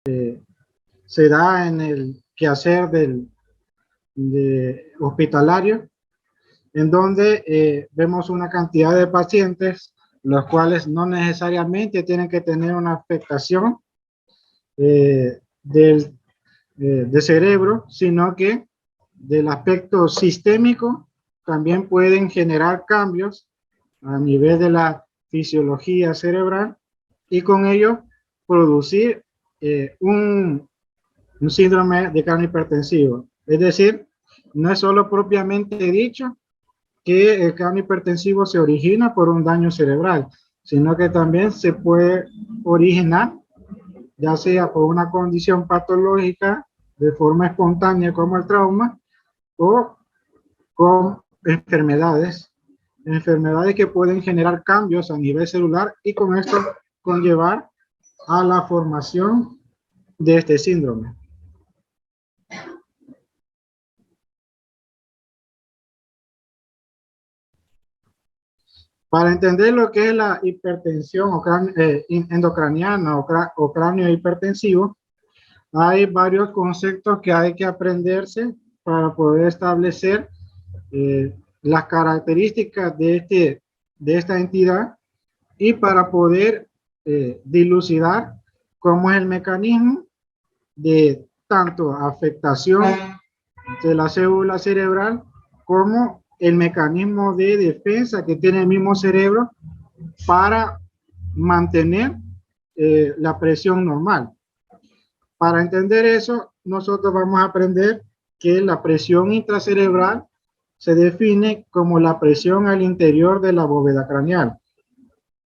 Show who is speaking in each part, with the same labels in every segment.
Speaker 1: se da en el quehacer hospitalario, en donde vemos una cantidad de pacientes, los cuales no necesariamente tienen que tener una afectación de cerebro, sino que del aspecto sistémico también pueden generar cambios a nivel de la fisiología cerebral y con ello producir un síndrome de cardio hipertensivo. Es decir, no es solo propiamente dicho que el cardio hipertensivo se origina por un daño cerebral, sino que también se puede originar ya sea por una condición patológica de forma espontánea como el trauma o con enfermedades que pueden generar cambios a nivel celular y con esto conllevar a la formación de este síndrome. Para entender lo que es la hipertensión endocraniana o cráneo hipertensivo, hay varios conceptos que hay que aprenderse para poder establecer las características de esta entidad y para poder dilucidar cómo es el mecanismo de tanto afectación de la célula cerebral como el mecanismo de defensa que tiene el mismo cerebro para mantener la presión normal. Para entender eso, nosotros vamos a aprender que la presión intracerebral se define como la presión al interior de la bóveda craneal.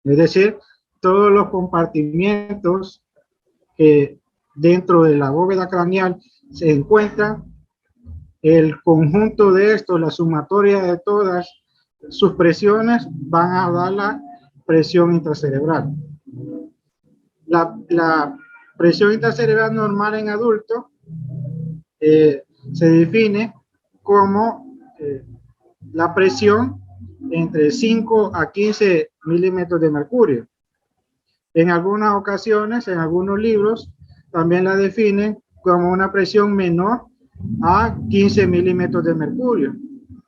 Speaker 1: Es decir, todos los compartimientos que dentro de la bóveda craneal se encuentran, el conjunto de estos, la sumatoria de todas sus presiones van a dar la presión intracerebral. La presión intracerebral normal en adulto se define como la presión entre 5 a 15 milímetros de mercurio. En algunas ocasiones, en algunos libros, también la definen como una presión menor a 15 milímetros de mercurio.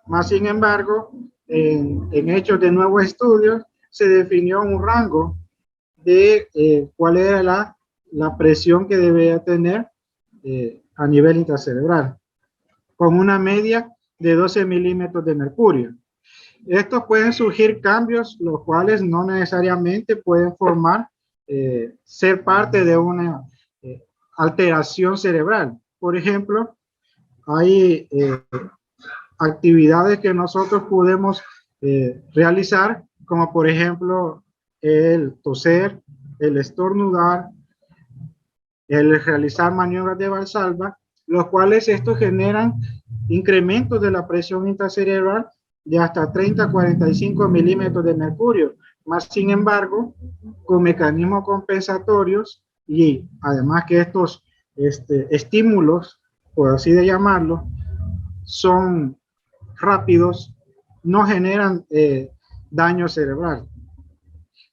Speaker 1: Más sin embargo, en hechos de nuevos estudios, se definió un rango de cuál era la presión que debía tener a nivel intracerebral, con una media de 12 milímetros de mercurio. Estos pueden surgir cambios, los cuales no necesariamente pueden formar, ser parte de una alteración cerebral. Por ejemplo, hay actividades que nosotros podemos realizar, como por ejemplo el toser, el estornudar, el realizar maniobras de Valsalva, los cuales estos generan incrementos de la presión intracerebral de hasta 30 a 45 milímetros de mercurio. Más sin embargo, con mecanismos compensatorios y además que estos estímulos, por así de llamarlo, son rápidos, no generan daño cerebral.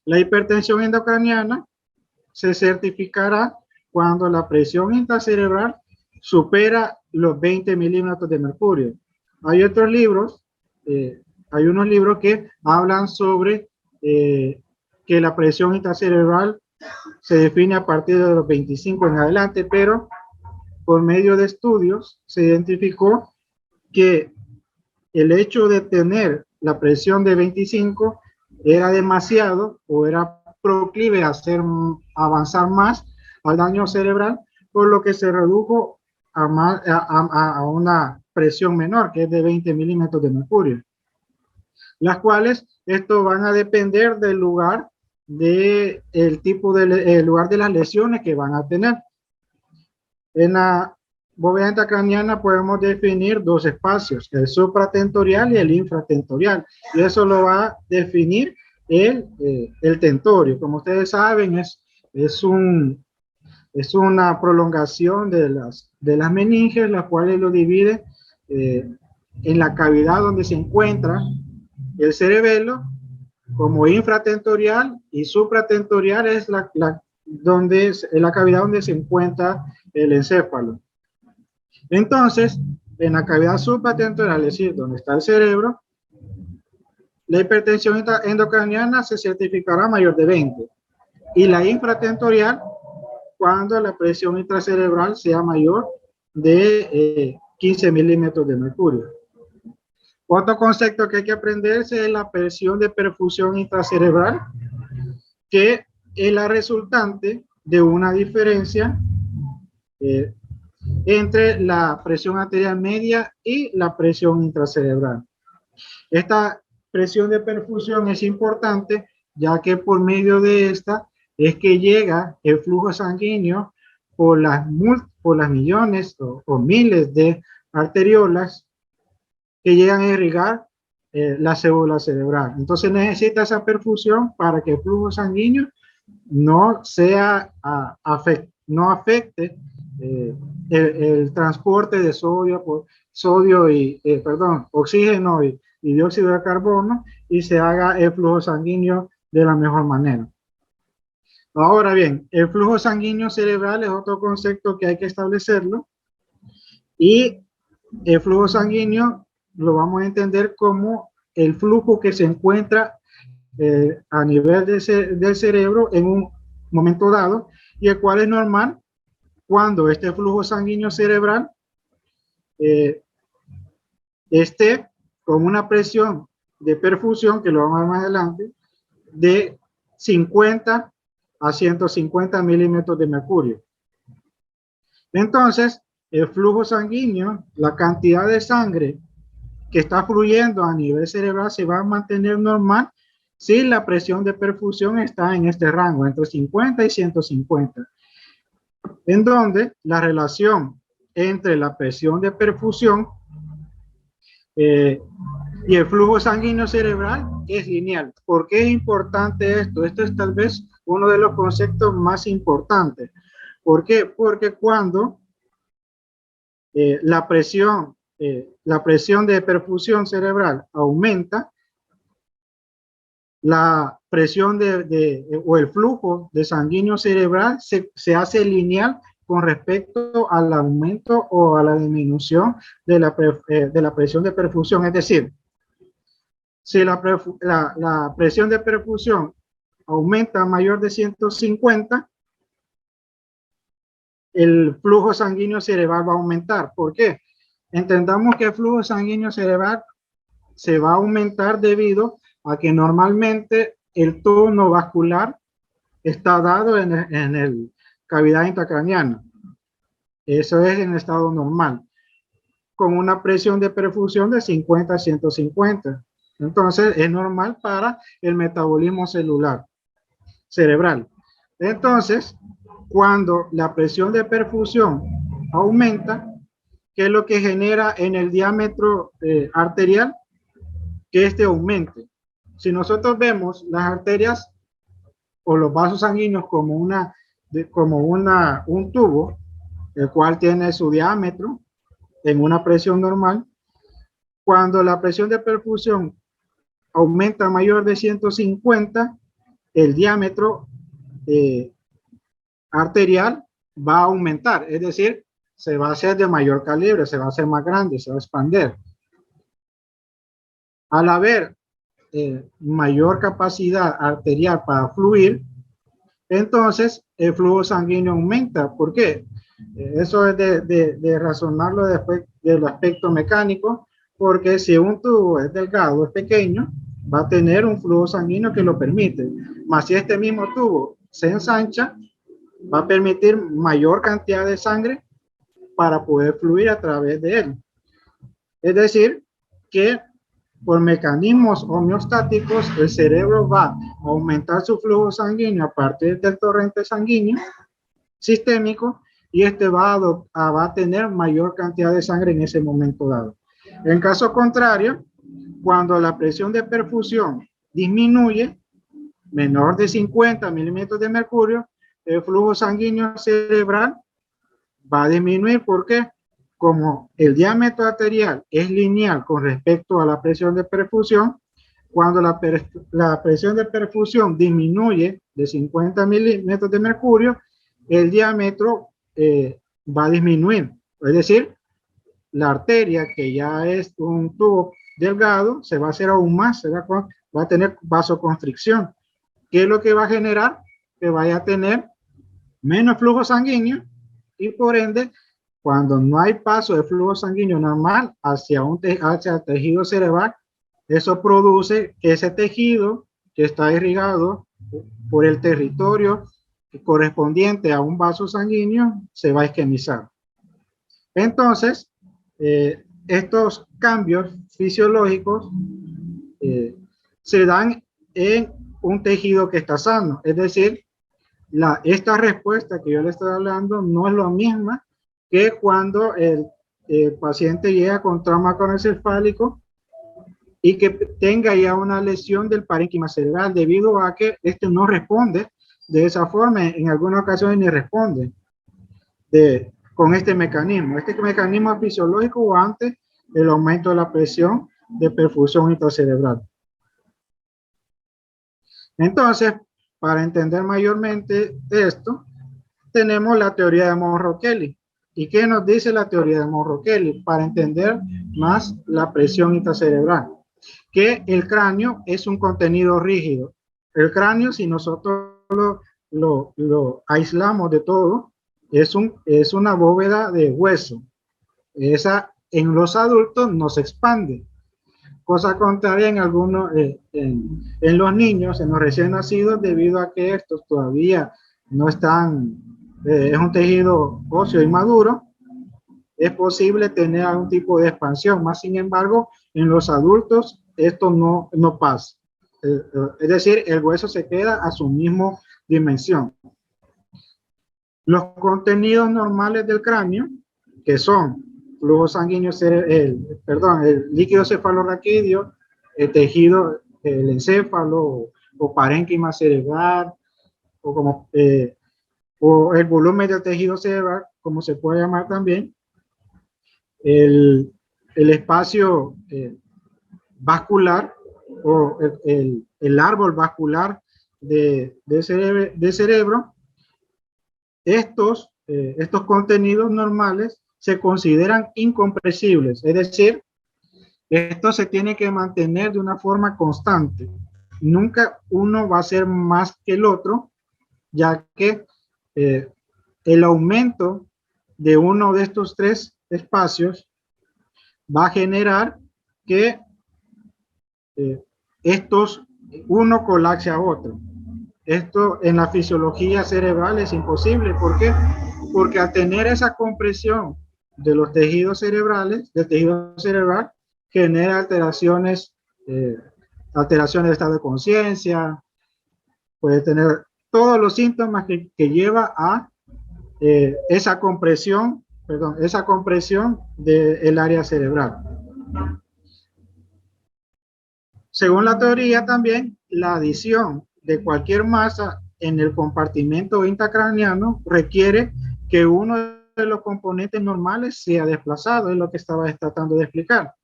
Speaker 1: La hipertensión endocraniana se certificará cuando la presión intracerebral supera los 20 milímetros de mercurio. Hay otros libros, hay unos libros que hablan sobre que la presión intracerebral se define a partir de los 25 en adelante, pero por medio de estudios se identificó que el hecho de tener la presión de 25 era demasiado o era proclive a avanzar más al daño cerebral, por lo que se redujo a una presión menor, que es de 20 milímetros de mercurio, las cuales esto van a depender del lugar, del tipo de lugar de las lesiones que van a tener. En la bóveda intracraniana podemos definir dos espacios, el supratentorial y el infratentorial, y eso lo va a definir el tentorio. Como ustedes saben, es una prolongación de las meninges, las cuales lo divide en la cavidad donde se encuentra el cerebelo, como infratentorial, y supratentorial es la donde es la cavidad donde se encuentra el encéfalo. Entonces, en la cavidad supratentorial, es decir, donde está el cerebro, la hipertensión endocraniana se certificará mayor de 20 y la infratentorial cuando la presión intracerebral sea mayor de 15 milímetros de mercurio. Otro concepto que hay que aprenderse es la presión de perfusión intracerebral, que es la resultante de una diferencia entre la presión arterial media y la presión intracerebral. Esta presión de perfusión es importante, ya que por medio de esta es que llega el flujo sanguíneo por las millones o miles de arteriolas que llegan a irrigar la célula cerebral. Entonces necesita esa perfusión para que el flujo sanguíneo no afecte el transporte de oxígeno y dióxido de carbono y se haga el flujo sanguíneo de la mejor manera. Ahora bien, el flujo sanguíneo cerebral es otro concepto que hay que establecerlo y el flujo sanguíneo lo vamos a entender como el flujo que se encuentra a nivel del cerebro en un momento dado y el cual es normal cuando este flujo sanguíneo cerebral esté con una presión de perfusión, que lo vamos a ver más adelante, de 50 a 150 milímetros de mercurio. Entonces, el flujo sanguíneo, la cantidad de sangre que está fluyendo a nivel cerebral se va a mantener normal si la presión de perfusión está en este rango, entre 50 y 150, en donde la relación entre la presión de perfusión y el flujo sanguíneo cerebral es lineal. ¿Por qué es importante esto? Esto es tal vez uno de los conceptos más importantes. ¿Por qué? Porque cuando la presión de perfusión cerebral aumenta, la presión o el flujo de sanguíneo cerebral se hace lineal con respecto al aumento o a la disminución de la presión de perfusión. Es decir, si la presión de perfusión aumenta mayor de 150, el flujo sanguíneo cerebral va a aumentar. ¿Por qué? Entendamos que el flujo sanguíneo cerebral se va a aumentar debido a que normalmente el tono vascular está dado en el cavidad intracraneana. Eso es en estado normal, con una presión de perfusión de 50 a 150. Entonces, es normal para el metabolismo cerebral. Entonces, cuando la presión de perfusión aumenta, ¿qué es lo que genera en el diámetro arterial? Que este aumente. Si nosotros vemos las arterias o los vasos sanguíneos como un tubo, el cual tiene su diámetro en una presión normal, cuando la presión de perfusión aumenta mayor de 150, el diámetro arterial va a aumentar, es decir, se va a hacer de mayor calibre, se va a hacer más grande, se va a expandir. Al haber mayor capacidad arterial para fluir, entonces el flujo sanguíneo aumenta. ¿Por qué? Eso es de razonarlo después del aspecto mecánico, porque si un tubo es delgado, es pequeño, va a tener un flujo sanguíneo que lo permite. Mas si este mismo tubo se ensancha, va a permitir mayor cantidad de sangre para poder fluir a través de él. Es decir, que por mecanismos homeostáticos, el cerebro va a aumentar su flujo sanguíneo a partir del torrente sanguíneo sistémico y este va a tener mayor cantidad de sangre en ese momento dado. En caso contrario, cuando la presión de perfusión disminuye, menor de 50 milímetros de mercurio, el flujo sanguíneo cerebral va a disminuir. ¿Por qué? Como el diámetro arterial es lineal con respecto a la presión de perfusión, Cuando la presión de perfusión disminuye de 50 milímetros de mercurio, el diámetro va a disminuir. Es decir, la arteria, que ya es un tubo delgado, se va a hacer aún más, va a tener vasoconstricción. ¿Qué es lo que va a generar? Que vaya a tener menos flujo sanguíneo y por ende, cuando no hay paso de flujo sanguíneo normal hacia el tejido cerebral, eso produce que ese tejido que está irrigado por el territorio correspondiente a un vaso sanguíneo se va a isquemizar. Entonces, estos cambios fisiológicos se dan en un tejido que está sano, es decir, esta respuesta que yo le estoy hablando no es lo misma que cuando el paciente llega con trauma craneoencefálico y que tenga ya una lesión del parénquima cerebral debido a que este no responde de esa forma, en algunas ocasiones ni responde con este mecanismo. Este mecanismo es fisiológico o antes el aumento de la presión de perfusión intracerebral. Entonces, para entender mayormente esto, tenemos la teoría de Monro-Kelly. ¿Y qué nos dice la teoría de Monro-Kelly? Para entender más la presión intracerebral. Que el cráneo es un contenido rígido. El cráneo, si nosotros lo aislamos de todo, es una bóveda de hueso. Esa en los adultos no se expande. Cosa contraria en algunos, en los niños, en los recién nacidos, debido a que estos todavía no están, es un tejido óseo inmaduro, es posible tener algún tipo de expansión. Más sin embargo, en los adultos esto no pasa. Es decir, el hueso se queda a su misma dimensión. Los contenidos normales del cráneo, que son flujo sanguíneo, el líquido cefalorraquídeo, el tejido, el encéfalo o parénquima cerebral, o el volumen del tejido cerebral, como se puede llamar también, el espacio vascular o el árbol vascular de cerebro. Estos contenidos normales se consideran incompresibles, es decir, esto se tiene que mantener de una forma constante. Nunca uno va a ser más que el otro, ya que el aumento de uno de estos tres espacios va a generar que uno colapse a otro. Esto en la fisiología cerebral es imposible. ¿Por qué? Porque al tener esa compresión de los tejidos cerebrales, del tejido cerebral, genera alteraciones de estado de conciencia, puede tener todos los síntomas que lleva a esa compresión del área cerebral. Según la teoría también, la adición de cualquier masa en el compartimento intracraneano requiere que uno de los componentes normales sea desplazado, es lo que estaba tratando de explicar.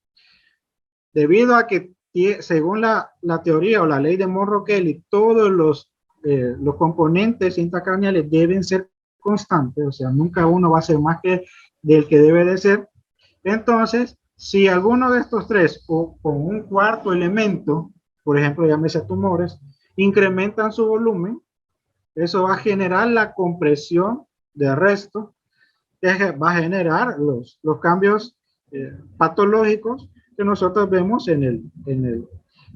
Speaker 1: Debido a que, según la teoría o la ley de Monro-Kelly, todos los componentes intracraneales deben ser constantes, o sea, nunca uno va a ser más que del que debe de ser. Entonces, si alguno de estos tres o con un cuarto elemento, por ejemplo, llámese tumores, incrementan su volumen, eso va a generar la compresión del resto, que va a generar los cambios patológicos que nosotros vemos en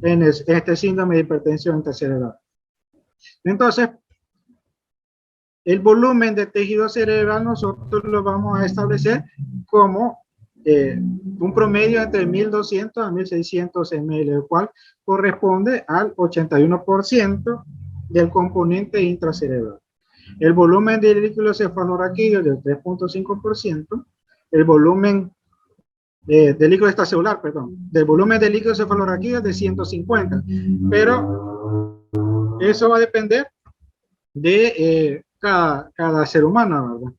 Speaker 1: este síndrome de hipertensión intracerebral. Entonces, el volumen de tejido cerebral nosotros lo vamos a establecer como un promedio entre 1200 a 1600 ml, el cual corresponde al 81% del componente intracerebral. El volumen del líquido cefalorraquídeo del 3.5%, el volumen del líquido extracelular, del volumen del líquido cefalorraquídeo de 150, pero eso va a depender de cada ser humano, ¿verdad?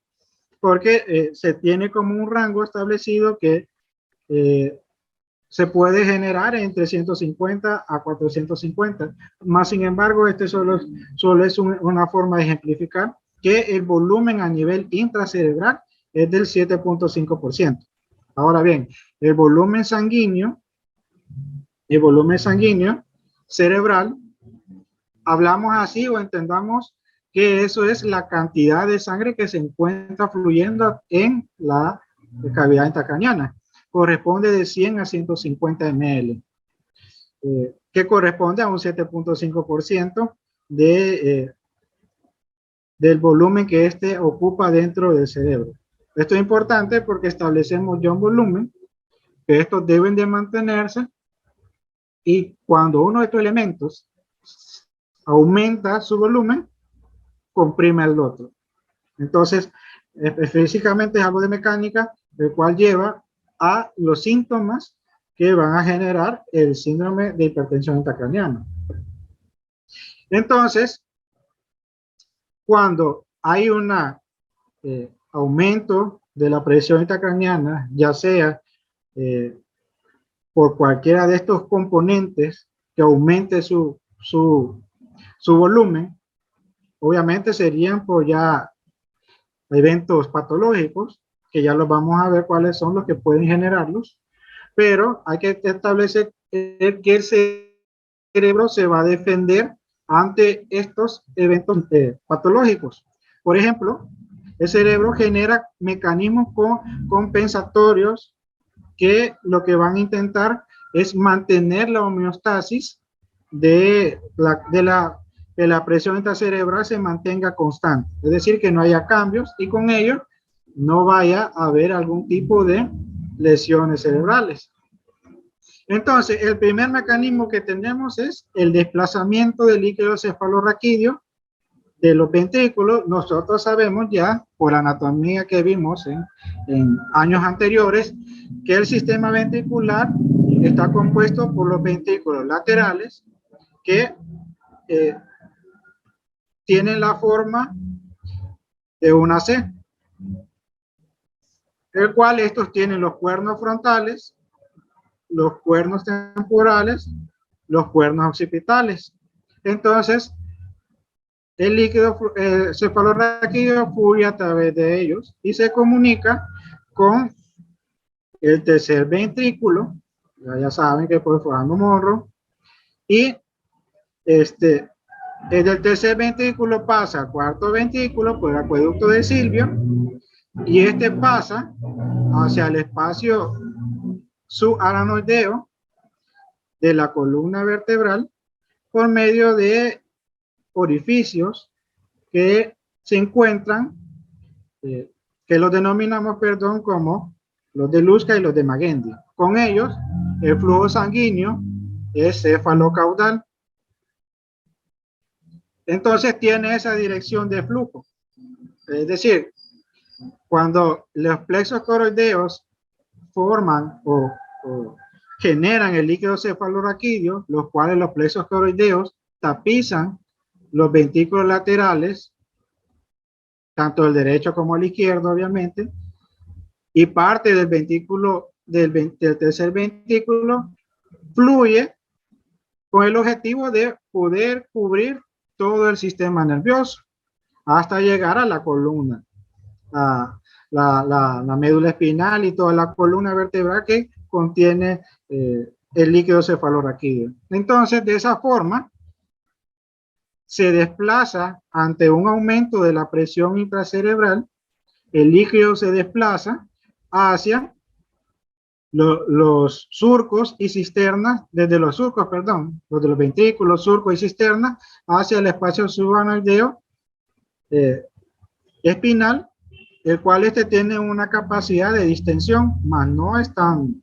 Speaker 1: Porque se tiene como un rango establecido que se puede generar entre 150 a 450. Más sin embargo, este solo es una forma de ejemplificar que el volumen a nivel intracerebral es del 7.5%. Ahora bien, el volumen sanguíneo cerebral, hablamos así o entendamos que eso es la cantidad de sangre que se encuentra fluyendo en la cavidad intracraneana. Corresponde de 100 a 150 ml, que corresponde a un 7.5% del volumen que éste ocupa dentro del cerebro. Esto es importante porque establecemos ya un volumen, que estos deben de mantenerse, y cuando uno de estos elementos aumenta su volumen, comprime el otro. Entonces, físicamente es algo de mecánica, el cual lleva a los síntomas que van a generar el síndrome de hipertensión intracraneana. Entonces, cuando hay un aumento de la presión intracraneana, ya sea por cualquiera de estos componentes que aumente su volumen, obviamente serían por ya eventos patológicos, que ya los vamos a ver cuáles son los que pueden generarlos, pero hay que establecer que el cerebro se va a defender ante estos eventos patológicos. Por ejemplo, el cerebro genera mecanismos compensatorios que lo que van a intentar es mantener la homeostasis de la presión intracerebral se mantenga constante, es decir, que no haya cambios y con ello no vaya a haber algún tipo de lesiones cerebrales. Entonces, el primer mecanismo que tenemos es el desplazamiento del líquido cefalorraquídeo de los ventrículos. Nosotros sabemos ya, por anatomía que vimos en años anteriores, que el sistema ventricular está compuesto por los ventrículos laterales que tienen la forma de una C, el cual estos tienen los cuernos frontales, los cuernos temporales, los cuernos occipitales. Entonces, el líquido cefalorraquídeo fluye a través de ellos y se comunica con el tercer ventrículo, ya saben que por Fernando Monro, y desde el tercer ventrículo pasa al cuarto ventrículo por el acueducto de Silvio, y este pasa hacia el espacio subaranoideo de la columna vertebral por medio de orificios que se encuentran, que los denominamos, perdón, como los de Luska y los de Magendie. Con ellos, el flujo sanguíneo es cefalocaudal. Entonces tiene esa dirección de flujo. Es decir, cuando los plexos coroideos forman o generan el líquido cefalorraquídeo, los cuales los plexos coroideos tapizan los ventrículos laterales, tanto el derecho como el izquierdo, obviamente, y parte del ventrículo, del tercer ventrículo, fluye con el objetivo de poder cubrir todo el sistema nervioso hasta llegar a la columna, a la médula espinal y toda la columna vertebral que contiene el líquido cefalorraquídeo. Entonces, de esa forma, se desplaza ante un aumento de la presión intracerebral, el líquido se desplaza hacia los surcos y cisternas, desde los surcos, perdón, de los ventrículos, surcos y cisternas, hacia el espacio subaranoideo espinal, el cual tiene una capacidad de distensión, mas no es tan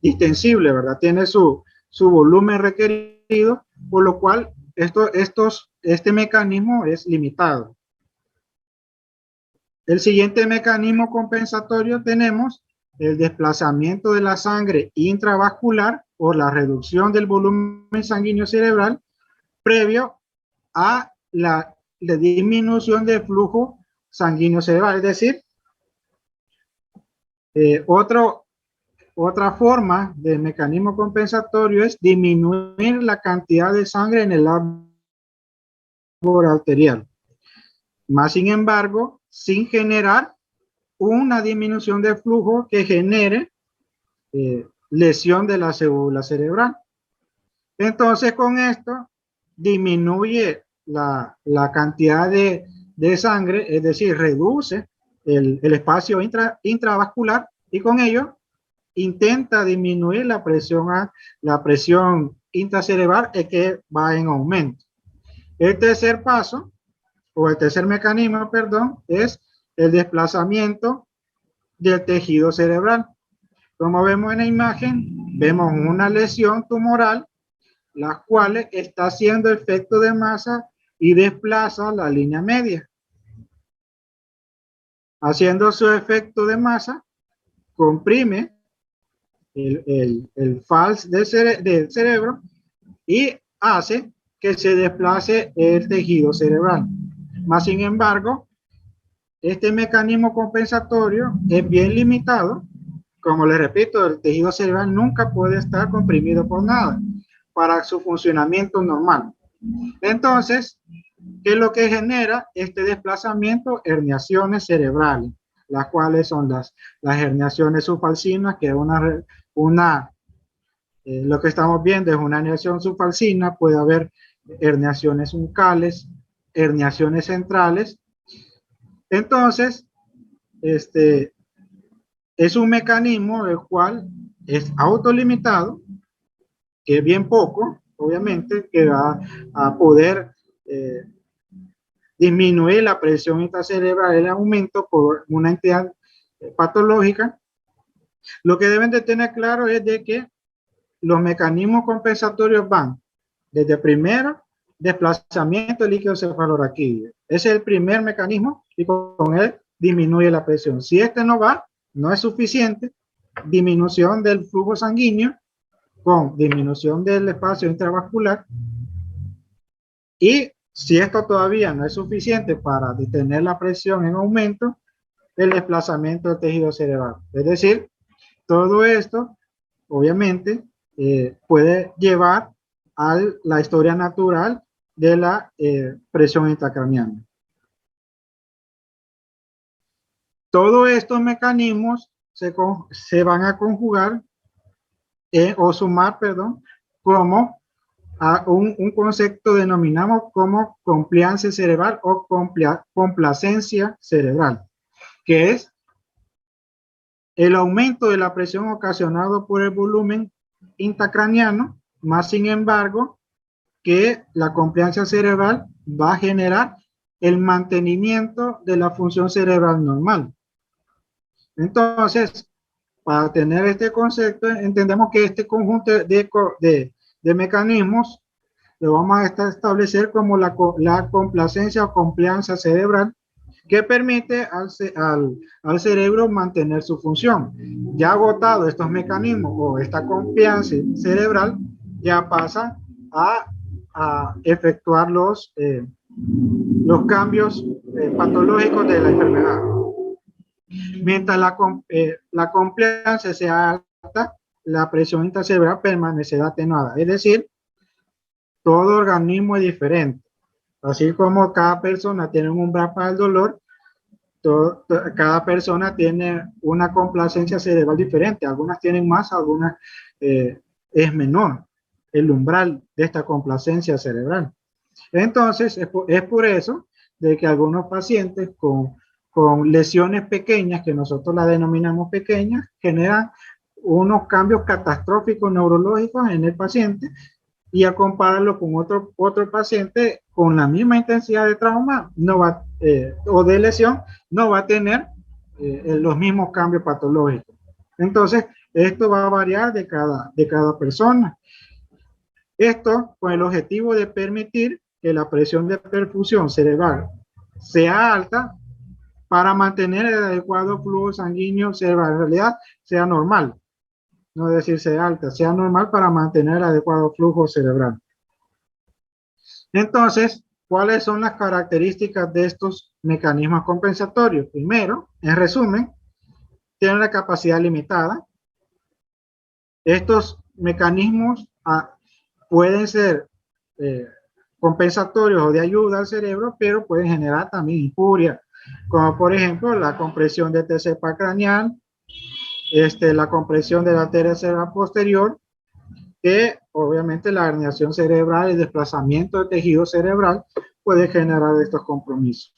Speaker 1: distensible, ¿verdad? Tiene su volumen requerido, por lo cual este mecanismo es limitado. El siguiente mecanismo compensatorio tenemos el desplazamiento de la sangre intravascular por la reducción del volumen sanguíneo cerebral previo a la disminución del flujo sanguíneo cerebral. Es decir, otro Otra forma de mecanismo compensatorio es disminuir la cantidad de sangre en el árbol arterial. Más sin embargo, sin generar una disminución de flujo que genere lesión de la célula cerebral. Entonces, con esto disminuye la cantidad de sangre, es decir, reduce el espacio intravascular y con ello intenta disminuir la presión intracerebral que va en aumento. El tercer paso, o el tercer mecanismo, perdón, es el desplazamiento del tejido cerebral. Como vemos en la imagen, vemos una lesión tumoral, la cual está haciendo efecto de masa y desplaza la línea media. Haciendo su efecto de masa, comprime el fals del cerebro y hace que se desplace el tejido cerebral. Más sin embargo, este mecanismo compensatorio es bien limitado. Como les repito, el tejido cerebral nunca puede estar comprimido por nada para su funcionamiento normal. Entonces, ¿qué es lo que genera este desplazamiento? Herniaciones cerebrales, las cuales son las herniaciones subfalcinas, que es lo que estamos viendo es una herniación subfalcina. Puede haber herniaciones uncales, herniaciones centrales. Entonces, es un mecanismo el cual es autolimitado, que es bien poco, obviamente, que va a poder disminuir la presión intracerebral, el aumento por una entidad patológica. Lo que deben de tener claro es de que los mecanismos compensatorios van desde primero, desplazamiento del líquido cefalorraquídeo. Ese es el primer mecanismo y con él disminuye la presión. Si este no va, no es suficiente, disminución del flujo sanguíneo con disminución del espacio intravascular. Y si esto todavía no es suficiente para detener la presión en aumento, el desplazamiento del tejido cerebral. Es decir, todo esto, obviamente, puede llevar a la historia natural de la presión intracraneal. Todos estos mecanismos se van a conjugar o sumar, perdón, como a un concepto denominamos como compliance cerebral o complacencia cerebral, que es el aumento de la presión ocasionado por el volumen intracraneano, más sin embargo, que la compliancia cerebral va a generar el mantenimiento de la función cerebral normal. Entonces, para tener este concepto, entendemos que este conjunto de mecanismos lo vamos a establecer como la complacencia o compliancia cerebral, que permite al cerebro mantener su función. Ya agotado estos mecanismos o esta compliancia cerebral, ya pasa a efectuar los cambios patológicos de la enfermedad. Mientras la compliancia sea alta, la presión intracerebral permanecerá atenuada. Es decir, todo organismo es diferente. Así como cada persona tiene un umbral para el dolor, cada persona tiene una complacencia cerebral diferente. Algunas tienen más, algunas es menor el umbral de esta complacencia cerebral. Entonces, es por eso de que algunos pacientes con lesiones pequeñas, que nosotros las denominamos pequeñas, generan unos cambios catastróficos neurológicos en el paciente, y a compararlo con otro paciente con la misma intensidad de trauma o de lesión, no va a tener los mismos cambios patológicos. Entonces, esto va a variar de cada persona. Esto con el objetivo de permitir que la presión de perfusión cerebral sea alta para mantener el adecuado flujo sanguíneo cerebral. En realidad, sea normal. No decir sea alta, sea normal para mantener el adecuado flujo cerebral. Entonces, ¿cuáles son las características de estos mecanismos compensatorios? Primero, en resumen, tienen la capacidad limitada, Estos mecanismos pueden ser compensatorios o de ayuda al cerebro, pero pueden generar también injuria, como por ejemplo la compresión del tercer par craneal, la compresión de la arteria cerebral posterior, que obviamente la herniación cerebral, el desplazamiento del tejido cerebral puede generar estos compromisos.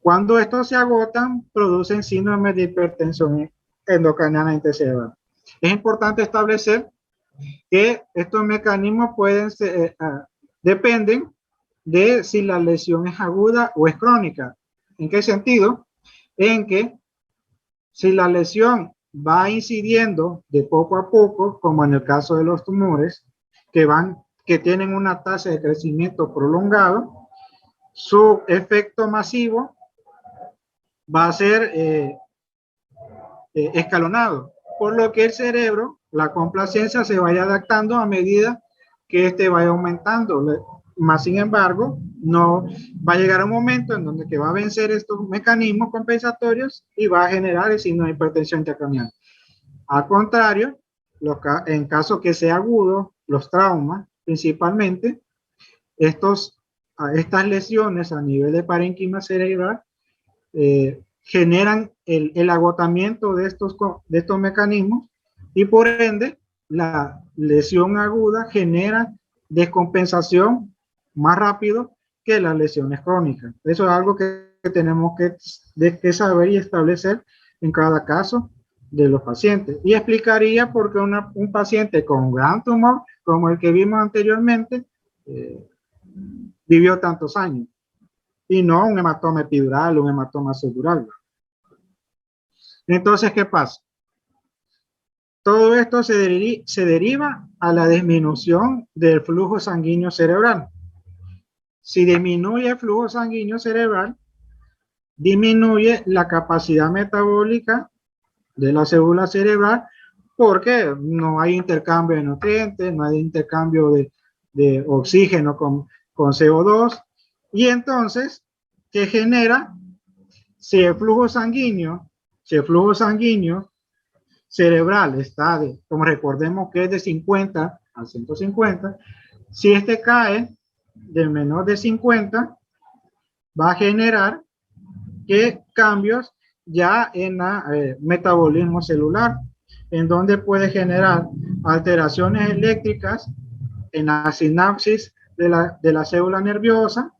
Speaker 1: Cuando estos se agotan, producen síndrome de hipertensión endocraniana intercerebral. Es importante establecer que estos mecanismos pueden ser, dependen de si la lesión es aguda o es crónica. ¿En qué sentido? En que si la lesión va incidiendo de poco a poco, como en el caso de los tumores, que tienen una tasa de crecimiento prolongado, su efecto masivo va a ser escalonado, por lo que el cerebro, la complacencia se vaya adaptando a medida que vaya aumentando. Más sin embargo, no va a llegar un momento en donde que va a vencer estos mecanismos compensatorios y va a generar el signo de hipertensión intracranial. Al contrario, en caso que sea agudo, los traumas principalmente, estas lesiones a nivel de parénquima cerebral generan el agotamiento de estos mecanismos y por ende la lesión aguda genera descompensación más rápido que las lesiones crónicas. Eso es algo que tenemos que saber y establecer en cada caso de los pacientes. Y explicaría por qué un paciente con un gran tumor, como el que vimos anteriormente, vivió tantos años, y no un hematoma epidural o un hematoma subdural. Entonces, ¿qué pasa? Todo esto se deriva a la disminución del flujo sanguíneo cerebral. Si disminuye el flujo sanguíneo cerebral, disminuye la capacidad metabólica de la célula cerebral porque no hay intercambio de nutrientes, no hay intercambio de oxígeno con CO2. Y entonces, ¿qué genera? Si el flujo sanguíneo cerebral está como recordemos que es de 50 a 150, si cae de menor de 50, va a generar cambios ya en el metabolismo celular, en donde puede generar alteraciones eléctricas en la sinapsis de la célula nerviosa,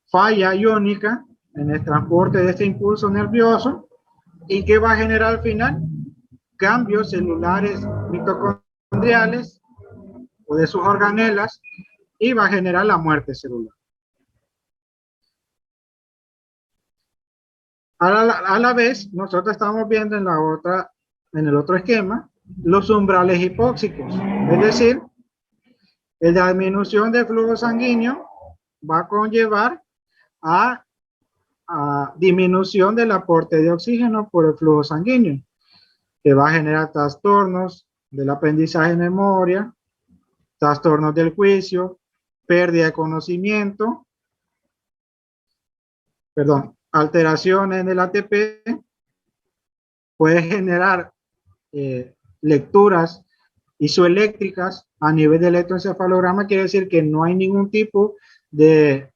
Speaker 1: falla iónica en el transporte de este impulso nervioso, y que va a generar al final cambios celulares mitocondriales o de sus organelas, y va a generar la muerte celular. A la vez, nosotros estamos viendo en el otro esquema, los umbrales hipóxicos, es decir, la disminución del flujo sanguíneo va a conllevar a disminución del aporte de oxígeno por el flujo sanguíneo, que va a generar trastornos del aprendizaje en memoria, trastornos del juicio, pérdida de conocimiento, alteraciones en el ATP, puede generar lecturas isoeléctricas a nivel de electroencefalograma. Quiere decir que no hay ningún tipo de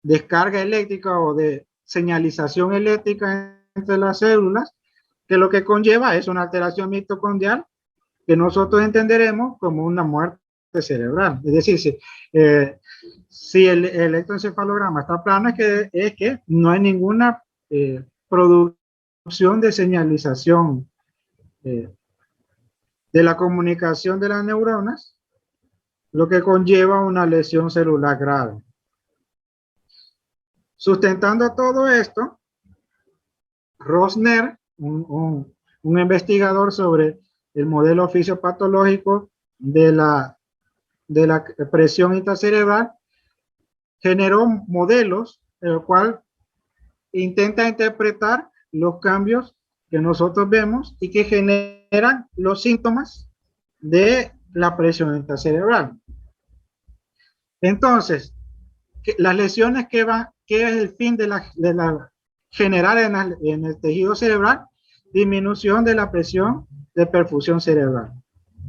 Speaker 1: descarga eléctrica o de señalización eléctrica entre las células, que lo que conlleva es una alteración mitocondrial que nosotros entenderemos como una muerte cerebral. Es decir, si el electroencefalograma está plano, es que no hay ninguna producción de señalización de la comunicación de las neuronas, lo que conlleva una lesión celular grave. Sustentando todo esto, Rosner, un investigador sobre el modelo fisiopatológico de la presión intracerebral, generó modelos en el cual intenta interpretar los cambios que nosotros vemos y que generan los síntomas de la presión intracerebral. Entonces, las lesiones que es el fin de generar en el tejido cerebral, disminución de la presión de perfusión cerebral.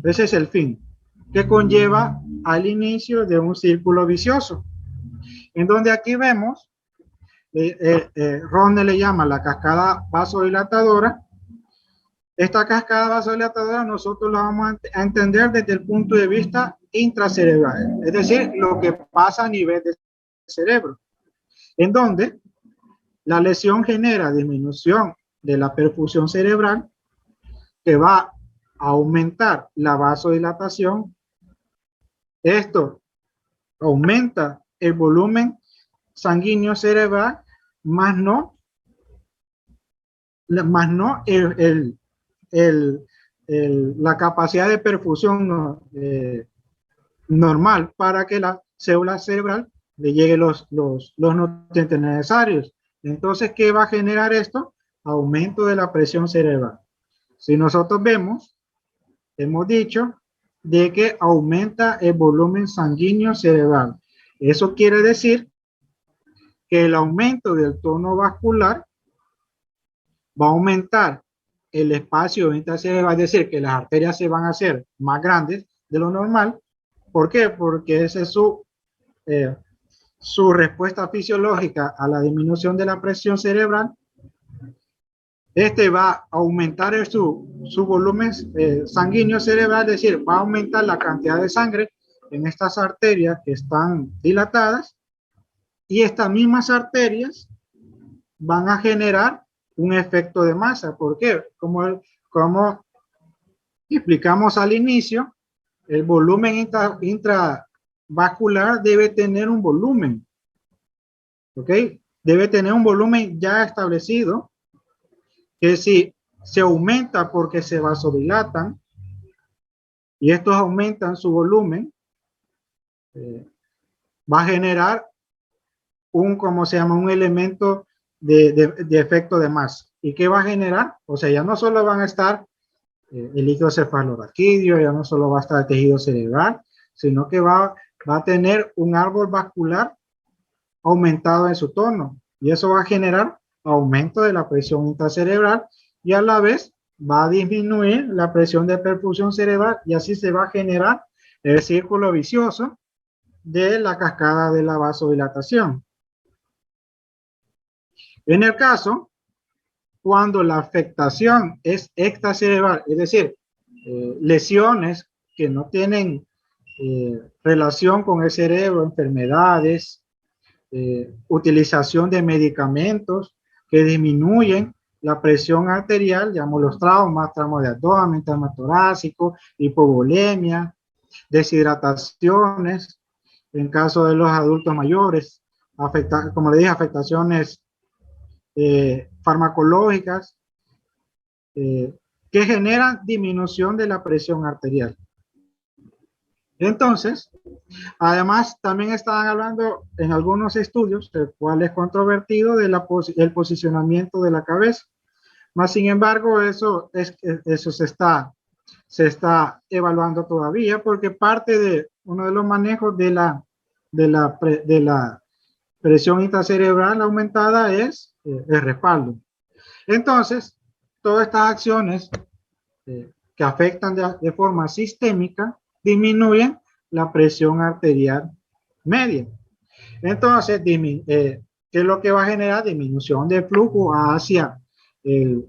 Speaker 1: Ese es el fin, que conlleva al inicio de un círculo vicioso, en donde aquí vemos, Ronne le llama la cascada vasodilatadora. Esta cascada vasodilatadora nosotros la vamos a entender desde el punto de vista intracerebral, es decir, lo que pasa a nivel del cerebro, en donde la lesión genera disminución de la perfusión cerebral, que va a aumentar la vasodilatación. Esto aumenta el volumen sanguíneo cerebral, más no la capacidad de perfusión normal para que la célula cerebral le llegue los nutrientes necesarios. Entonces, ¿qué va a generar esto? Aumento de la presión cerebral. Si nosotros vemos, hemos dicho de que aumenta el volumen sanguíneo cerebral. Eso quiere decir que el aumento del tono vascular va a aumentar el espacio intracerebral, es decir, que las arterias se van a hacer más grandes de lo normal. ¿Por qué? Porque esa es su respuesta fisiológica a la disminución de la presión cerebral. Este va a aumentar su volumen sanguíneo cerebral, es decir, va a aumentar la cantidad de sangre en estas arterias que están dilatadas, y estas mismas arterias van a generar un efecto de masa. ¿Por qué? Como explicamos al inicio, el volumen intravascular debe tener un volumen, ¿ok? Debe tener un volumen ya establecido, que si se aumenta porque se vasodilatan, y estos aumentan su volumen, va a generar un elemento de efecto de masa. ¿Y qué va a generar? O sea, ya no solo van a estar el líquido cefalorraquídeo, ya no solo va a estar el tejido cerebral, sino que va a tener un árbol vascular aumentado en su tono, y eso va a generar aumento de la presión intracerebral, y a la vez va a disminuir la presión de perfusión cerebral, y así se va a generar el círculo vicioso de la cascada de la vasodilatación. En el caso, cuando la afectación es extracerebral, es decir, lesiones que no tienen relación con el cerebro, enfermedades, utilización de medicamentos que disminuyen la presión arterial, llamamos los traumas de abdomen, trauma torácico, hipovolemia, deshidrataciones, en caso de los adultos mayores, como le dije, afectaciones farmacológicas que generan disminución de la presión arterial. Entonces, además, también estaban hablando en algunos estudios, el cual es controvertido, del posicionamiento de la cabeza. Más sin embargo, eso se está evaluando todavía, porque parte de uno de los manejos de la presión intracerebral aumentada es el respaldo. Entonces, todas estas acciones que afectan de forma sistémica disminuyen la presión arterial media. Entonces, ¿qué es lo que va a generar? Disminución de flujo hacia el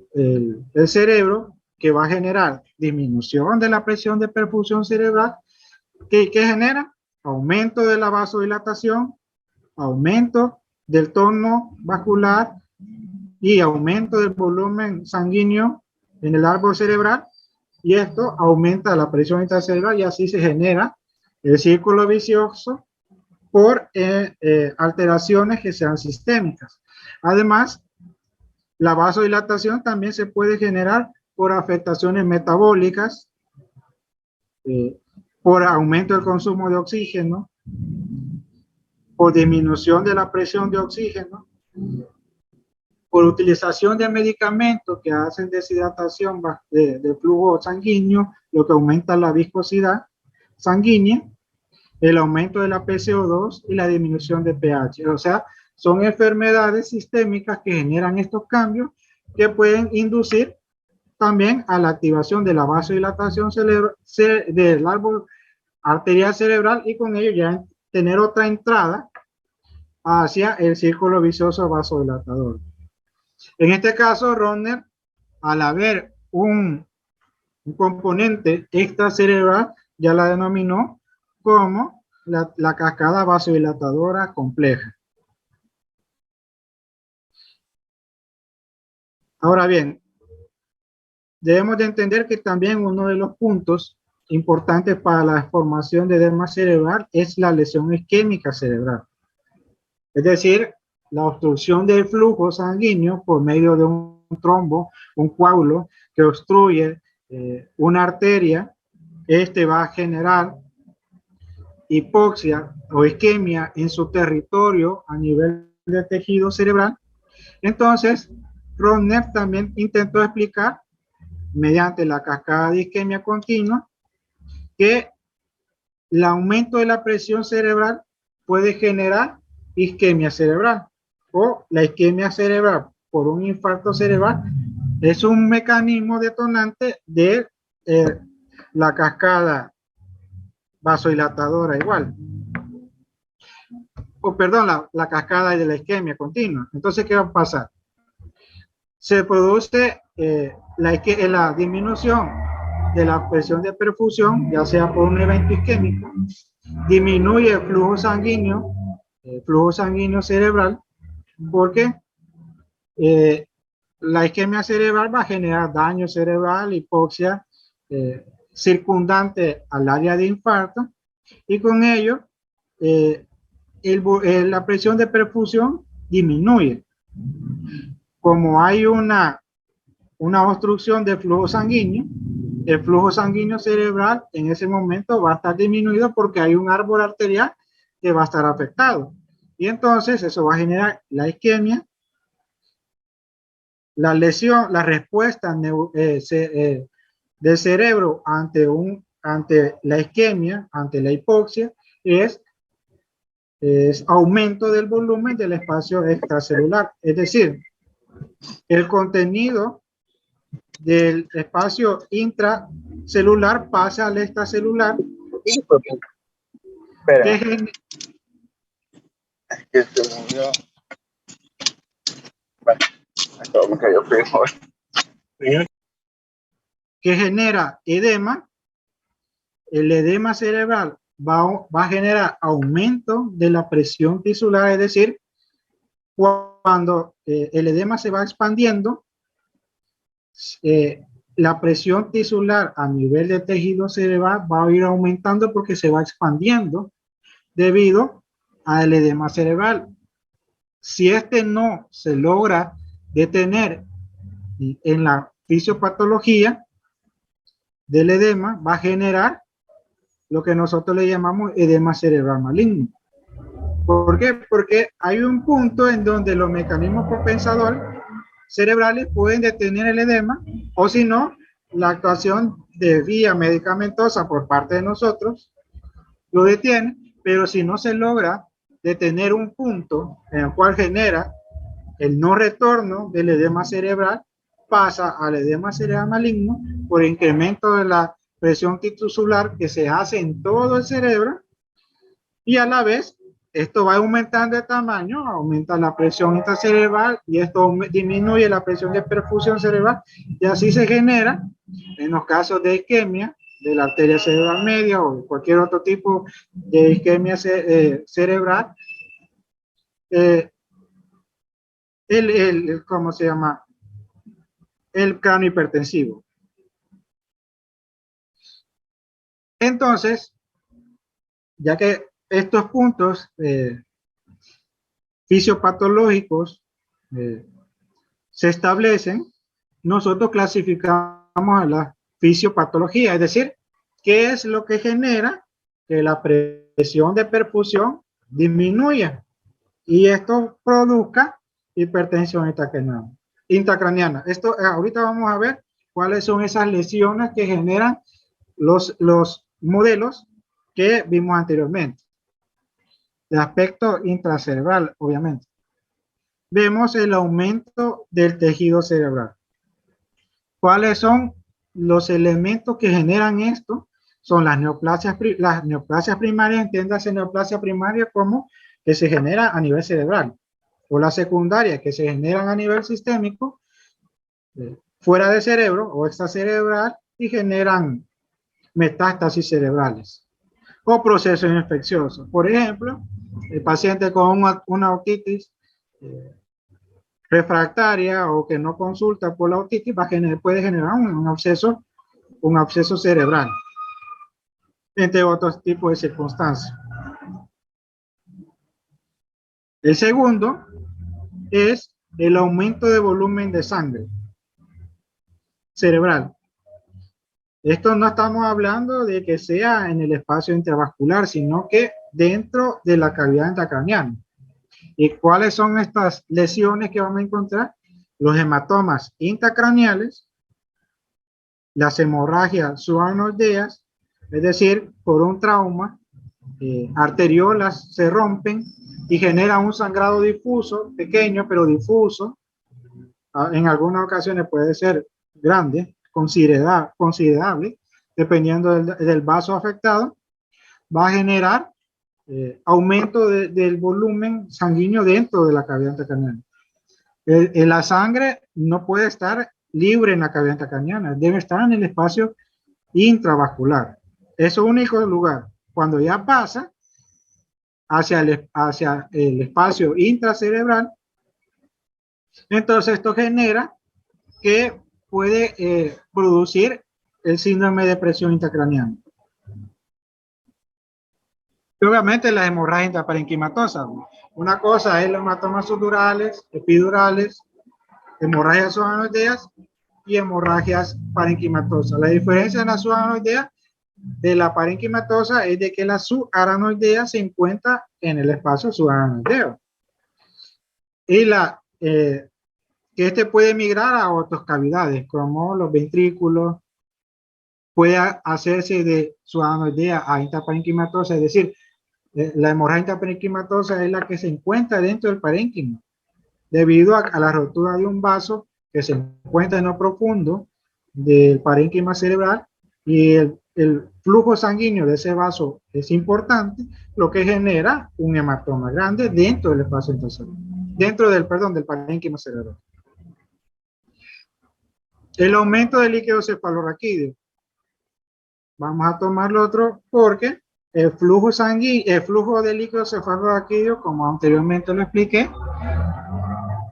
Speaker 1: cerebro, que va a generar disminución de la presión de perfusión cerebral, que genera aumento de la vasodilatación, aumento del tono vascular y aumento del volumen sanguíneo en el árbol cerebral, y esto aumenta la presión intracerebral, y así se genera el círculo vicioso por alteraciones que sean sistémicas. Además, la vasodilatación también se puede generar por afectaciones metabólicas, por aumento del consumo de oxígeno, por disminución de la presión de oxígeno, por utilización de medicamentos que hacen deshidratación de flujo sanguíneo, lo que aumenta la viscosidad sanguínea, el aumento de la PCO2 y la disminución de pH. O sea, son enfermedades sistémicas que generan estos cambios, que pueden inducir también a la activación de la vasodilatación del árbol arterial cerebral y con ello ya tener otra entrada hacia el círculo vicioso vasodilatador. En este caso, Rodner, al haber un componente extracerebral, ya la denominó como la cascada vasodilatadora compleja. Ahora bien, debemos de entender que también uno de los puntos importantes para la formación de edema cerebral es la lesión isquémica cerebral. Es decir, la obstrucción del flujo sanguíneo por medio de un trombo, un coágulo que obstruye una arteria. Este va a generar hipoxia o isquemia en su territorio a nivel de tejido cerebral. Entonces, Rodner también intentó explicar mediante la cascada de isquemia continua que el aumento de la presión cerebral puede generar isquemia cerebral, o la isquemia cerebral por un infarto cerebral es un mecanismo detonante de la cascada vasodilatadora igual, o perdón, la cascada de la isquemia continua. Entonces, ¿qué va a pasar? Se produce la disminución de la presión de perfusión, ya sea por un evento isquémico, disminuye el flujo sanguíneo cerebral, porque la isquemia cerebral va a generar daño cerebral, hipoxia circundante al área de infarto, y con ello la presión de perfusión disminuye. Como hay una obstrucción del flujo sanguíneo, el flujo sanguíneo cerebral en ese momento va a estar disminuido porque hay un árbol arterial que va a estar afectado. Y entonces eso va a generar la isquemia, la lesión, la respuesta del cerebro ante la isquemia, ante la hipoxia, es aumento del volumen del espacio extracelular. Es decir, el contenido del espacio intracelular pasa al extracelular.
Speaker 2: Espera. Que se movió. Bueno, me cayó peor.
Speaker 1: Que genera edema. El edema cerebral va a generar aumento de la presión tisular, es decir, cuando el edema se va expandiendo, la presión tisular a nivel de tejido cerebral va a ir aumentando porque se va expandiendo debido al edema cerebral. Si este no se logra detener en la fisiopatología del edema, va a generar lo que nosotros le llamamos edema cerebral maligno. ¿Por qué? Porque hay un punto en donde los mecanismos compensadores cerebrales pueden detener el edema, o si no, la actuación de vía medicamentosa por parte de nosotros lo detiene, pero si no se logra detener un punto en el cual genera el no retorno del edema cerebral, pasa al edema cerebral maligno por incremento de la presión tisular que se hace en todo el cerebro, y a la vez esto va aumentando de tamaño, aumenta la presión intracerebral y esto disminuye la presión de perfusión cerebral, y así se genera, en los casos de isquemia de la arteria cerebral media o cualquier otro tipo de isquemia cerebral, ¿cómo se llama? El cráneo hipertensivo. Entonces, ya que estos puntos fisiopatológicos se establecen, nosotros clasificamos a la fisiopatología, es decir, ¿qué es lo que genera que la presión de perfusión disminuya y esto produzca hipertensión intracraniana? Esto, ahorita vamos a ver cuáles son esas lesiones que generan los modelos que vimos anteriormente, de aspecto intracerebral, obviamente. Vemos el aumento del tejido cerebral. ¿Cuáles son los elementos que generan esto? Son las neoplasias primarias, entiéndase neoplasia primaria como que se genera a nivel cerebral, o la secundaria que se generan a nivel sistémico, fuera del cerebro o extracerebral, y generan metástasis cerebrales o procesos infecciosos. Por ejemplo, el paciente con una otitis refractaria o que no consulta por la otitis puede generar un absceso cerebral, entre otros tipos de circunstancias. El segundo es el aumento de volumen de sangre cerebral. Esto no estamos hablando de que sea en el espacio intravascular, sino que dentro de la cavidad intracraneana. ¿Y cuáles son estas lesiones que vamos a encontrar? Los hematomas intracraneales, las hemorragias subaracnoideas, es decir, por un trauma, arteriolas se rompen y generan un sangrado difuso, pequeño pero difuso. En algunas ocasiones puede ser grande, considerable, dependiendo del vaso afectado. Va a generar aumento del volumen sanguíneo dentro de la cavidad intracraneana. La sangre no puede estar libre en la cavidad intracraneana, debe estar en el espacio intravascular. Es su único lugar. Cuando ya pasa hacia el espacio intracerebral, entonces esto genera que puede producir el síndrome de presión intracraneana. Y obviamente la hemorragia intraparenquimatosa. Una cosa es los hematomas subdurales, epidurales, hemorragias subaracnoideas y hemorragias parenquimatosas. La diferencia en la subaracnoidea de la parenquimatosa es de que la subaracnoidea se encuentra en el espacio subaracnoideo. Y que este puede migrar a otras cavidades, como los ventrículos, puede hacerse de subaracnoidea a intraparenquimatosa, es decir, la hemorragia intraparenquimatosa es la que se encuentra dentro del parénquima, debido a la rotura de un vaso que se encuentra en lo profundo del parénquima cerebral, y el flujo sanguíneo de ese vaso es importante, lo que genera un hematoma grande dentro del espacio intracerebral, del parénquima cerebral. El aumento del líquido cefalorraquídeo. Vamos a tomarlo otro porque el flujo de líquido cefalorraquídeo, como anteriormente lo expliqué,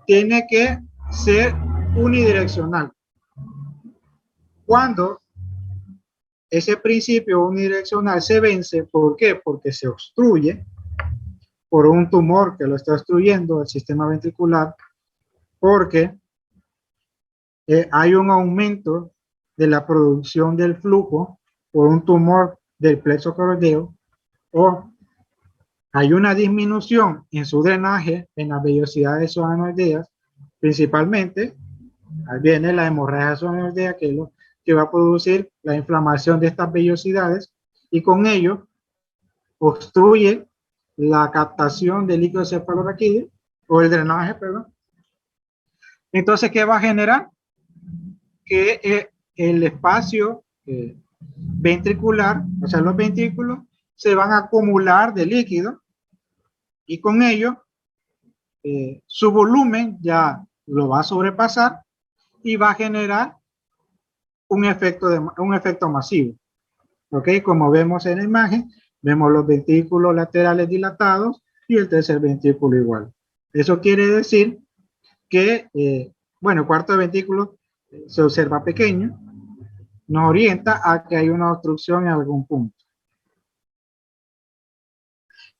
Speaker 1: tiene que ser unidireccional. Cuando ese principio unidireccional se vence, ¿por qué? Porque se obstruye por un tumor que lo está obstruyendo el sistema ventricular, porque hay un aumento de la producción del flujo por un tumor del plexo coroideo, o hay una disminución en su drenaje en las vellosidades subaracnoideas, principalmente. Ahí viene la hemorragia subaracnoidea, que es lo que va a producir la inflamación de estas vellosidades, y con ello obstruye la captación del líquido cefalorraquídeo, o el drenaje, perdón. Entonces, ¿qué va a generar? Que el espacio ventricular, o sea, los ventrículos, se van a acumular de líquido, y con ello su volumen ya lo va a sobrepasar y va a generar un efecto masivo. ¿Ok? Como vemos en la imagen, vemos los ventrículos laterales dilatados y el tercer ventrículo igual. Eso quiere decir que, bueno, el cuarto ventrículo se observa pequeño, nos orienta a que hay una obstrucción en algún punto.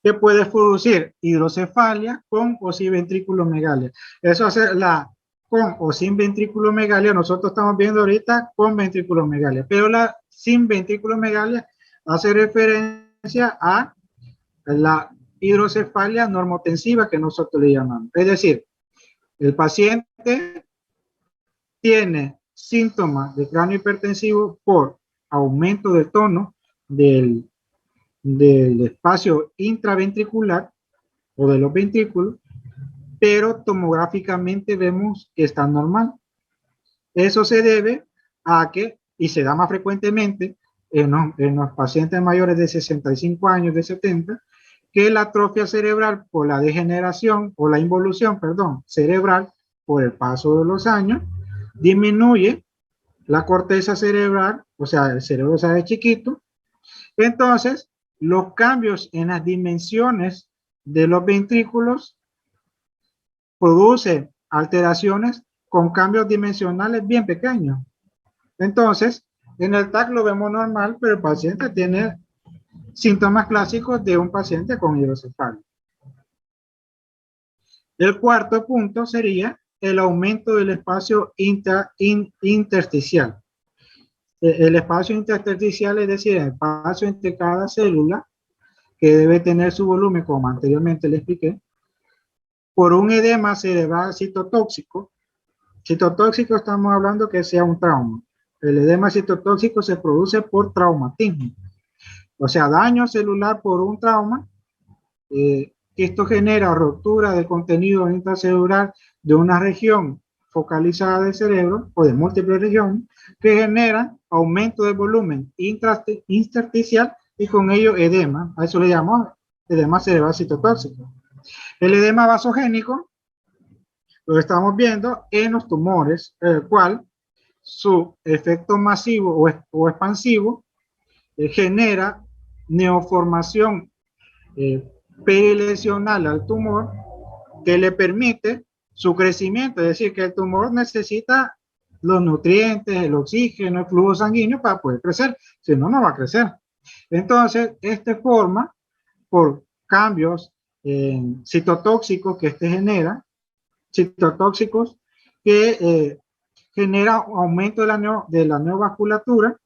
Speaker 1: ¿Qué puede producir? Hidrocefalia con o sin ventriculomegalia. Eso hace con o sin ventriculomegalia. Nosotros estamos viendo ahorita con ventriculomegalia, pero la sin ventriculomegalia hace referencia a la hidrocefalia normotensiva, que nosotros le llamamos. Es decir, el paciente tiene síntomas de cráneo hipertensivo por aumento del tono del espacio intraventricular o de los ventrículos, pero tomográficamente vemos que está normal. Eso se debe a que, y se da más frecuentemente en los pacientes mayores de 65 años, de 70, que la atrofia cerebral por la degeneración o la involución, perdón, cerebral por el paso de los años disminuye la corteza cerebral, o sea, el cerebro se hace chiquito. Entonces, los cambios en las dimensiones de los ventrículos producen alteraciones con cambios dimensionales bien pequeños. Entonces, en el TAC lo vemos normal, pero el paciente tiene síntomas clásicos de un paciente con hidrocefalia. El cuarto punto sería el aumento del espacio intersticial. El espacio intersticial, es decir, el espacio entre cada célula, que debe tener su volumen, como anteriormente le expliqué, por un edema cerebral citotóxico. Citotóxico estamos hablando que sea un trauma. El edema citotóxico se produce por traumatismo. O sea, daño celular por un trauma. Esto genera ruptura del contenido intracelular de una región focalizada del cerebro o de múltiples regiones que generan aumento del volumen intersticial y con ello edema. A eso le llamamos edema cerebral citotóxico. El edema vasogénico lo estamos viendo en los tumores, el cual su efecto masivo o expansivo genera neoformación perilesional al tumor que le permite su crecimiento, es decir, que el tumor necesita los nutrientes, el oxígeno, el flujo sanguíneo para poder crecer, si no, no va a crecer. Entonces, este forma por cambios citotóxicos que genera, citotóxicos que genera aumento de la neovasculatura,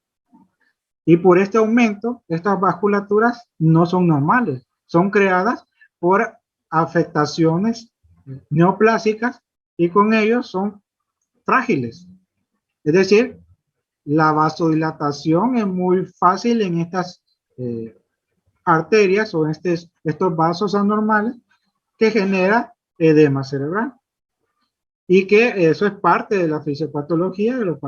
Speaker 1: y por este aumento, estas vasculaturas no son normales, son creadas por afectaciones neoplásicas y con ello son frágiles. Es decir, la vasodilatación es muy fácil en estas arterias o estos vasos anormales que genera edema cerebral. Y que eso es parte de la fisiopatología de los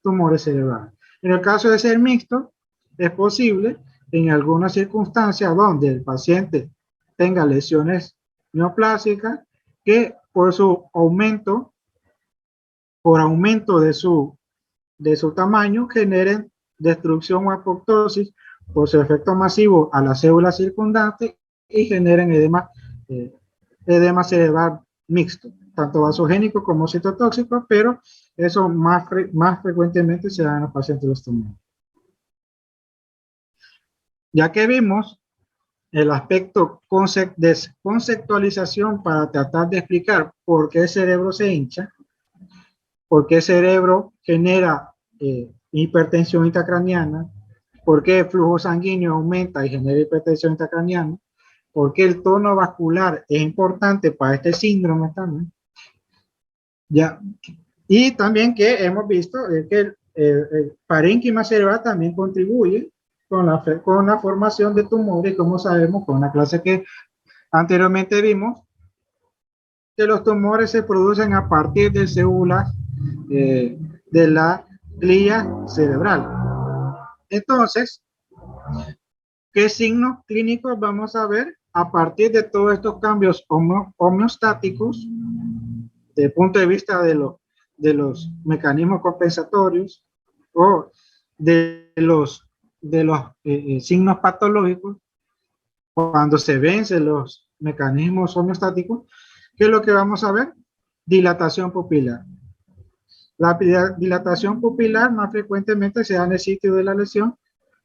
Speaker 1: tumores cerebrales. En el caso de ser mixto, es posible en algunas circunstancias donde el paciente tenga lesiones neoplásicas que por aumento de su tamaño generen destrucción o apoptosis por su efecto masivo a las células circundantes y generen edema cerebral mixto, tanto vasogénico como citotóxico, pero eso más frecuentemente se da en los pacientes de los tumores. Ya que vimos el aspecto de conceptualización para tratar de explicar por qué el cerebro se hincha, por qué el cerebro genera hipertensión intracraniana, por qué el flujo sanguíneo aumenta y genera hipertensión intracraniana, por qué el tono vascular es importante para este síndrome también. Ya. Y también que hemos visto que el parénquima cerebral también contribuye con la formación de tumores, como sabemos con la clase que anteriormente vimos, que los tumores se producen a partir de células de la glía cerebral. Entonces, ¿qué signos clínicos vamos a ver a partir de todos estos cambios homeostáticos desde el punto de vista de los mecanismos compensatorios o de los signos patológicos cuando se vencen los mecanismos homeostáticos? ¿Qué es lo que vamos a ver? Dilatación pupilar. La dilatación pupilar más frecuentemente se da en el sitio de la lesión,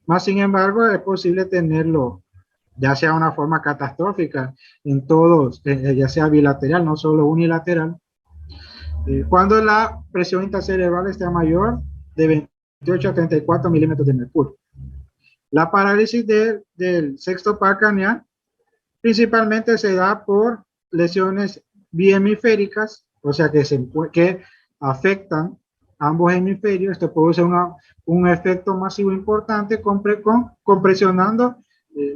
Speaker 1: más sin embargo es posible tenerlo ya sea una forma catastrófica en todos, ya sea bilateral, no solo unilateral, cuando la presión intracerebral está mayor de 28 a 34 milímetros de mercurio. La parálisis del sexto par craneal principalmente se da por lesiones bihemisféricas, o sea que afectan ambos hemisferios. Esto produce un efecto masivo importante compresionando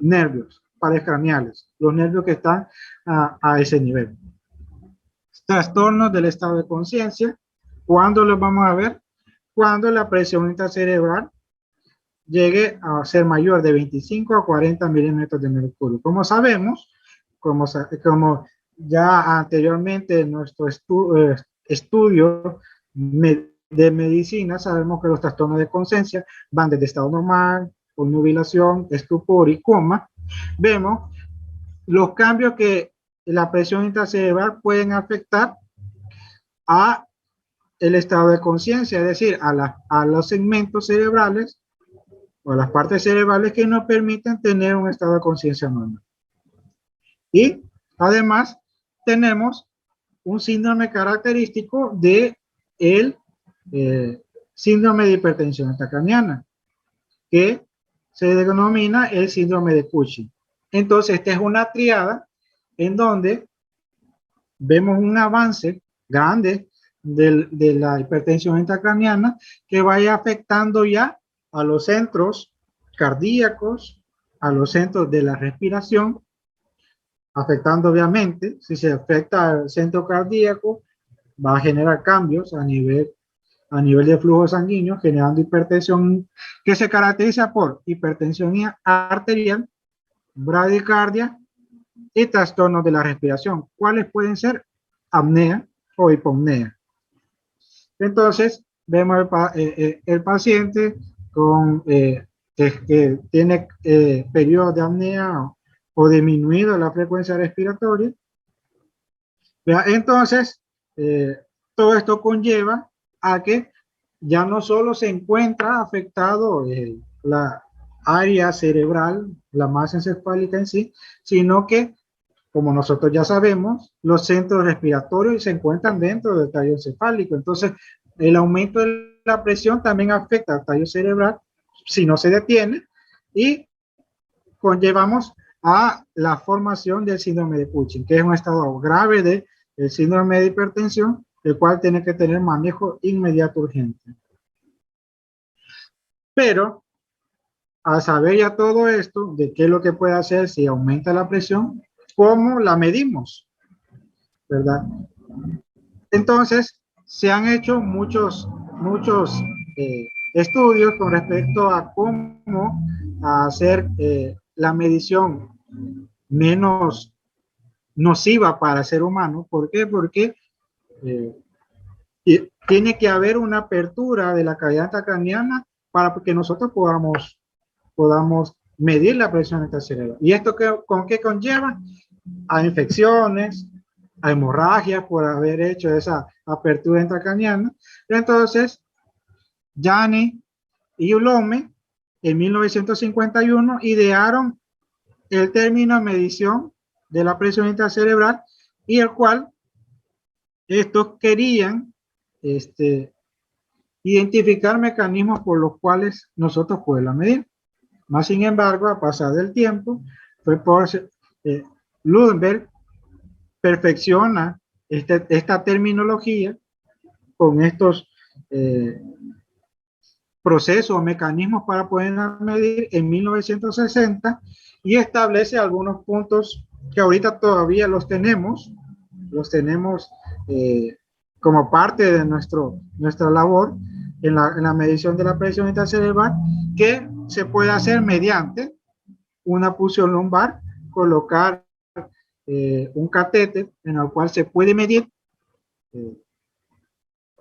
Speaker 1: nervios paracraneales, los nervios que están a ese nivel. Trastornos del estado de conciencia. ¿Cuándo los vamos a ver? cuando la presión intracerebral llegue a ser mayor de 25 a 40 milímetros de mercurio. Como sabemos, como ya anteriormente en nuestro estudio de medicina, sabemos que los trastornos de conciencia van desde estado normal, obnubilación, estupor y coma. Vemos los cambios que la presión intracerebral pueden afectar a el estado de conciencia, es decir, a los segmentos cerebrales o a las partes cerebrales que nos permiten tener un estado de conciencia normal. Y además tenemos un síndrome característico de el síndrome de hipertensión intracraniana, que se denomina el síndrome de Cushing. Entonces, esta es una triada en donde vemos un avance grande de la hipertensión intracraniana que vaya afectando ya a los centros cardíacos, a los centros de la respiración, afectando obviamente, si se afecta al centro cardíaco, va a generar cambios a nivel de flujo sanguíneo, generando hipertensión que se caracteriza por hipertensión arterial, bradicardia y trastornos de la respiración. ¿Cuáles pueden ser? Apnea o hipopnea. Entonces, vemos el paciente con, que tiene periodos de apnea o disminuido la frecuencia respiratoria. Entonces, todo esto conlleva a que ya no solo se encuentra afectado la área cerebral, la masa encefálica en sí, sino que, como nosotros ya sabemos, los centros respiratorios se encuentran dentro del tallo encefálico. Entonces, el aumento de la presión también afecta al tallo cerebral si no se detiene y conllevamos a la formación del síndrome de Cushing, que es un estado grave del síndrome de hipertensión, el cual tiene que tener manejo inmediato urgente. Pero, al saber ya todo esto, de qué es lo que puede hacer si aumenta la presión, ¿cómo la medimos? ¿Verdad? Entonces, se han hecho muchos estudios con respecto a cómo hacer la medición menos nociva para el ser humano. ¿Por qué? Porque tiene que haber una apertura de la cavidad intracraniana para que nosotros podamos medir la presión intracerebral. ¿Y esto con qué conlleva? A infecciones, a hemorragias por haber hecho esa apertura intracraniana. Entonces, Jani y Ulome en 1951 idearon el término medición de la presión intracerebral y el cual estos querían identificar mecanismos por los cuales nosotros podemos medir. Más sin embargo, a pasar del tiempo, fue por Lundberg perfecciona esta terminología con estos procesos o mecanismos para poder medir en 1960 y establece algunos puntos que ahorita todavía los tenemos como parte de nuestra labor en la medición de la presión intracerebral, que se puede hacer mediante una punción lumbar, colocar un catéter en el cual se puede medir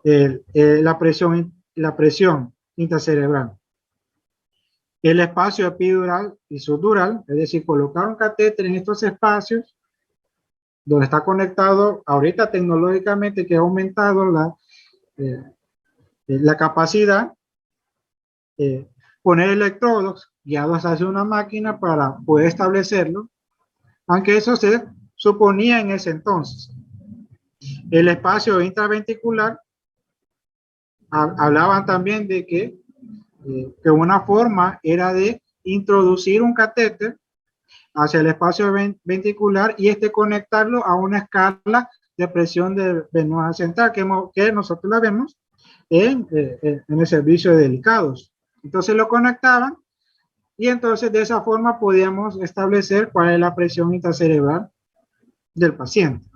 Speaker 1: la presión intracerebral. El espacio epidural y subdural, es decir, colocar un catéter en estos espacios donde está conectado, ahorita tecnológicamente que ha aumentado la capacidad, poner electrodos guiados hacia una máquina para poder establecerlo, aunque eso se suponía en ese entonces. El espacio intraventricular, hablaban también de que una forma era de introducir un catéter hacia el espacio ventricular y conectarlo a una escala de presión venosa central que nosotros la vemos en el servicio de delicados. Entonces lo conectaban y entonces de esa forma podíamos establecer cuál es la presión intracerebral del paciente.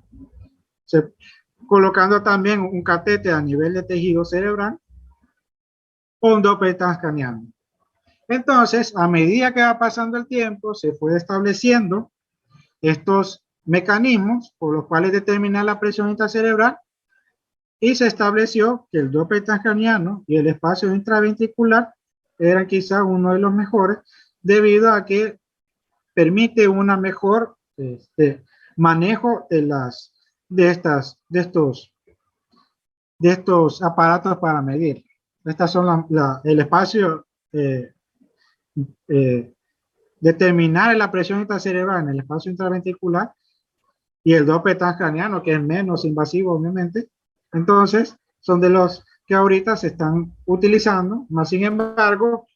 Speaker 1: Colocando también un catéter a nivel de tejido cerebral o un Doppler transcraniano. Entonces, a medida que va pasando el tiempo, se fue estableciendo estos mecanismos por los cuales determinar la presión intracerebral y se estableció que el Doppler transcraniano y el espacio intraventricular eran quizás uno de los mejores debido a que permite una mejor manejo de estos aparatos para medir. Estas son el espacio determinar la presión intracerebral en el espacio intraventricular y el Doppler transcraniano, que es menos invasivo, obviamente. Entonces, son de los que ahorita se están utilizando, más sin embargo,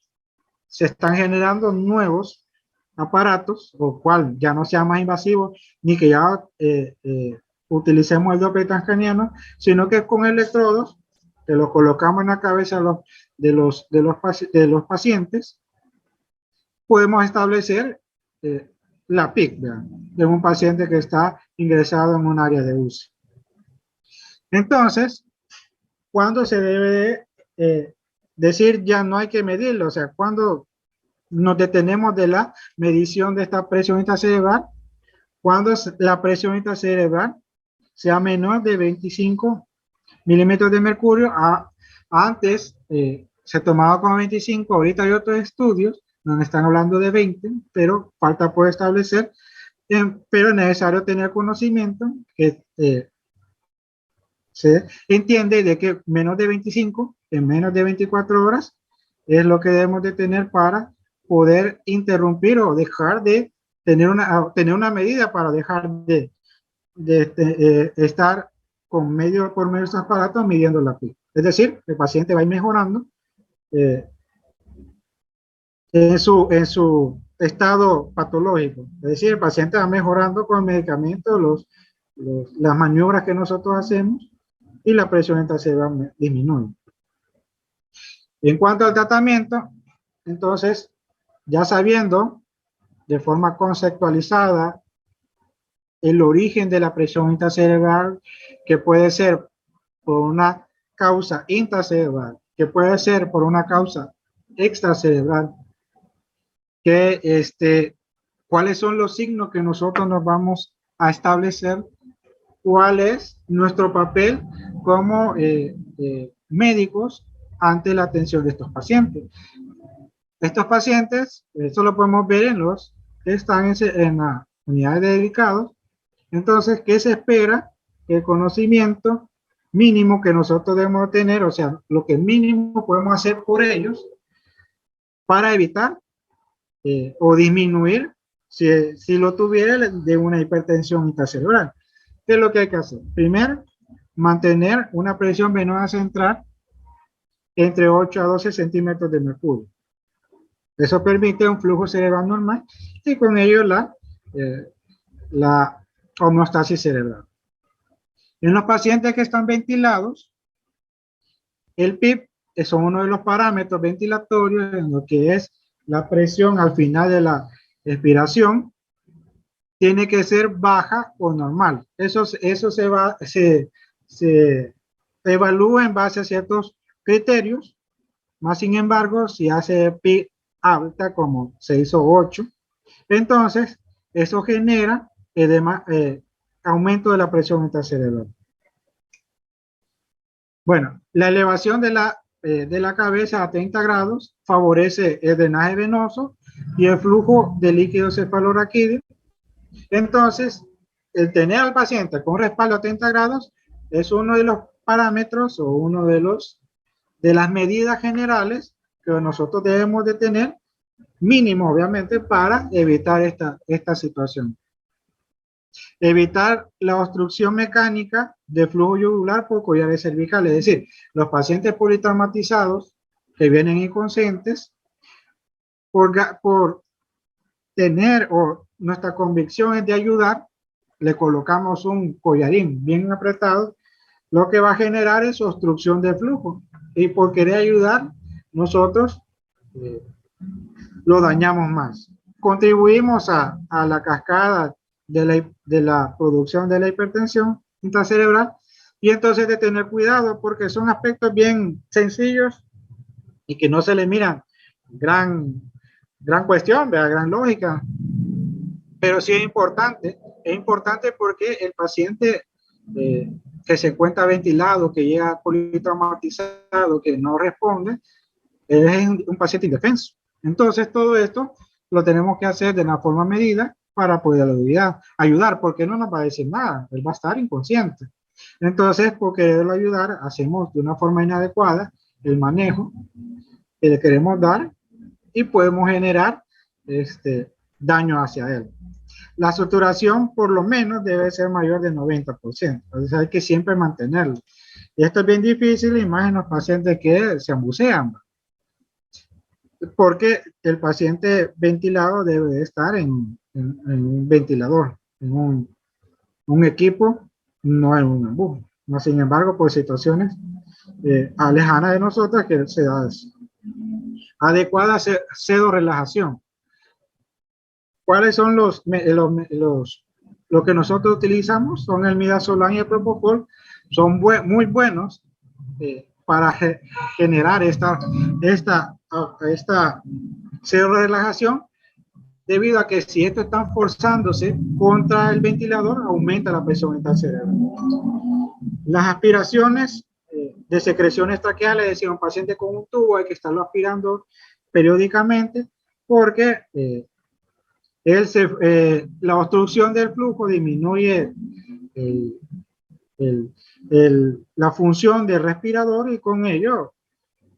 Speaker 1: se están generando nuevos aparatos, o cual ya no sea más invasivo, ni que ya utilicemos el Doppler transcraniano, sino que con electrodos, que los colocamos en la cabeza de los pacientes, podemos establecer la PIC de un paciente que está ingresado en un área de UCI. Entonces, ¿cuándo se debe decir ya no hay que medirlo? O sea, ¿cuándo nos detenemos de la medición de esta presión intracerebral? Cuando la presión intracerebral sea menor de 25 milímetros de mercurio. Antes se tomaba con 25, ahorita hay otros estudios donde están hablando de 20, pero falta por establecer, pero es necesario tener conocimiento que se entiende de que menos de 25, en menos de 24 horas, es lo que debemos de tener para poder interrumpir o dejar de tener una medida para dejar de estar por medio de estos aparatos midiendo la PIC. Es decir, el paciente va a ir mejorando en su estado patológico. Es decir, el paciente va mejorando con el medicamento, las maniobras que nosotros hacemos y la presión intracerebral disminuye. En cuanto al tratamiento, entonces, ya sabiendo de forma conceptualizada el origen de la presión intracerebral, que puede ser por una causa intracerebral, que puede ser por una causa extracerebral, que cuáles son los signos que nosotros nos vamos a establecer, cuál es nuestro papel como médicos ante la atención de estos pacientes. Estos pacientes, esto lo podemos ver en los que están en la unidad de dedicados. Entonces, ¿qué se espera? El conocimiento mínimo que nosotros debemos tener, o sea, lo que mínimo podemos hacer por ellos para evitar o disminuir, si lo tuviera, de una hipertensión intracerebral. ¿Qué es lo que hay que hacer? Primero, mantener una presión venosa central entre 8 a 12 centímetros de mercurio. Eso permite un flujo cerebral normal y con ello la homeostasis cerebral. En los pacientes que están ventilados, el PIP son uno de los parámetros ventilatorios en lo que es la presión al final de la expiración. Tiene que ser baja o normal. Eso se evalúa en base a ciertos criterios. Más sin embargo, si hace PIP alta como 6 o 8, entonces eso genera aumento de la presión intracerebral. Bueno, la elevación de la cabeza a 30 grados favorece el drenaje venoso y el flujo de líquido cefalorraquídeo. Entonces, el tener al paciente con respaldo a 30 grados es uno de los parámetros o uno de las medidas generales que nosotros debemos de tener, mínimo obviamente, para evitar esta situación. Evitar la obstrucción mecánica de flujo yugular por collares cervicales, es decir, los pacientes politraumatizados que vienen inconscientes, por tener, o nuestra convicción es de ayudar, le colocamos un collarín bien apretado, lo que va a generar es obstrucción de flujo, y por querer ayudar, nosotros lo dañamos más. Contribuimos a la cascada de la producción de la hipertensión intracerebral, y entonces de tener cuidado porque son aspectos bien sencillos y que no se le mira gran cuestión, ¿verdad? Gran lógica, pero sí es importante porque el paciente que se encuentra ventilado, que llega politraumatizado, que no responde, es un paciente indefenso. Entonces todo esto lo tenemos que hacer de una forma medida para poder ayudar, porque no nos va a decir nada, él va a estar inconsciente. Entonces, por quererlo ayudar, hacemos de una forma inadecuada el manejo que le queremos dar y podemos generar daño hacia él. La saturación por lo menos debe ser mayor del 90%, entonces hay que siempre mantenerlo. Y esto es bien difícil, y más en los pacientes que se ambucean, porque el paciente ventilado debe de estar en un ventilador, en un equipo, no en un embudo. No, sin embargo, por situaciones lejanas de nosotros que se da eso. Adecuada sedorelajación. ¿Cuáles son lo que nosotros utilizamos? Son el midazolam y el propofol. Son muy buenos para generar esta sedorelajación, debido a que si estos están forzándose contra el ventilador, aumenta la presión intracerebral. Las aspiraciones de secreciones traqueales, es decir, un paciente con un tubo hay que estarlo aspirando periódicamente, porque la obstrucción del flujo disminuye la función del respirador, y con ello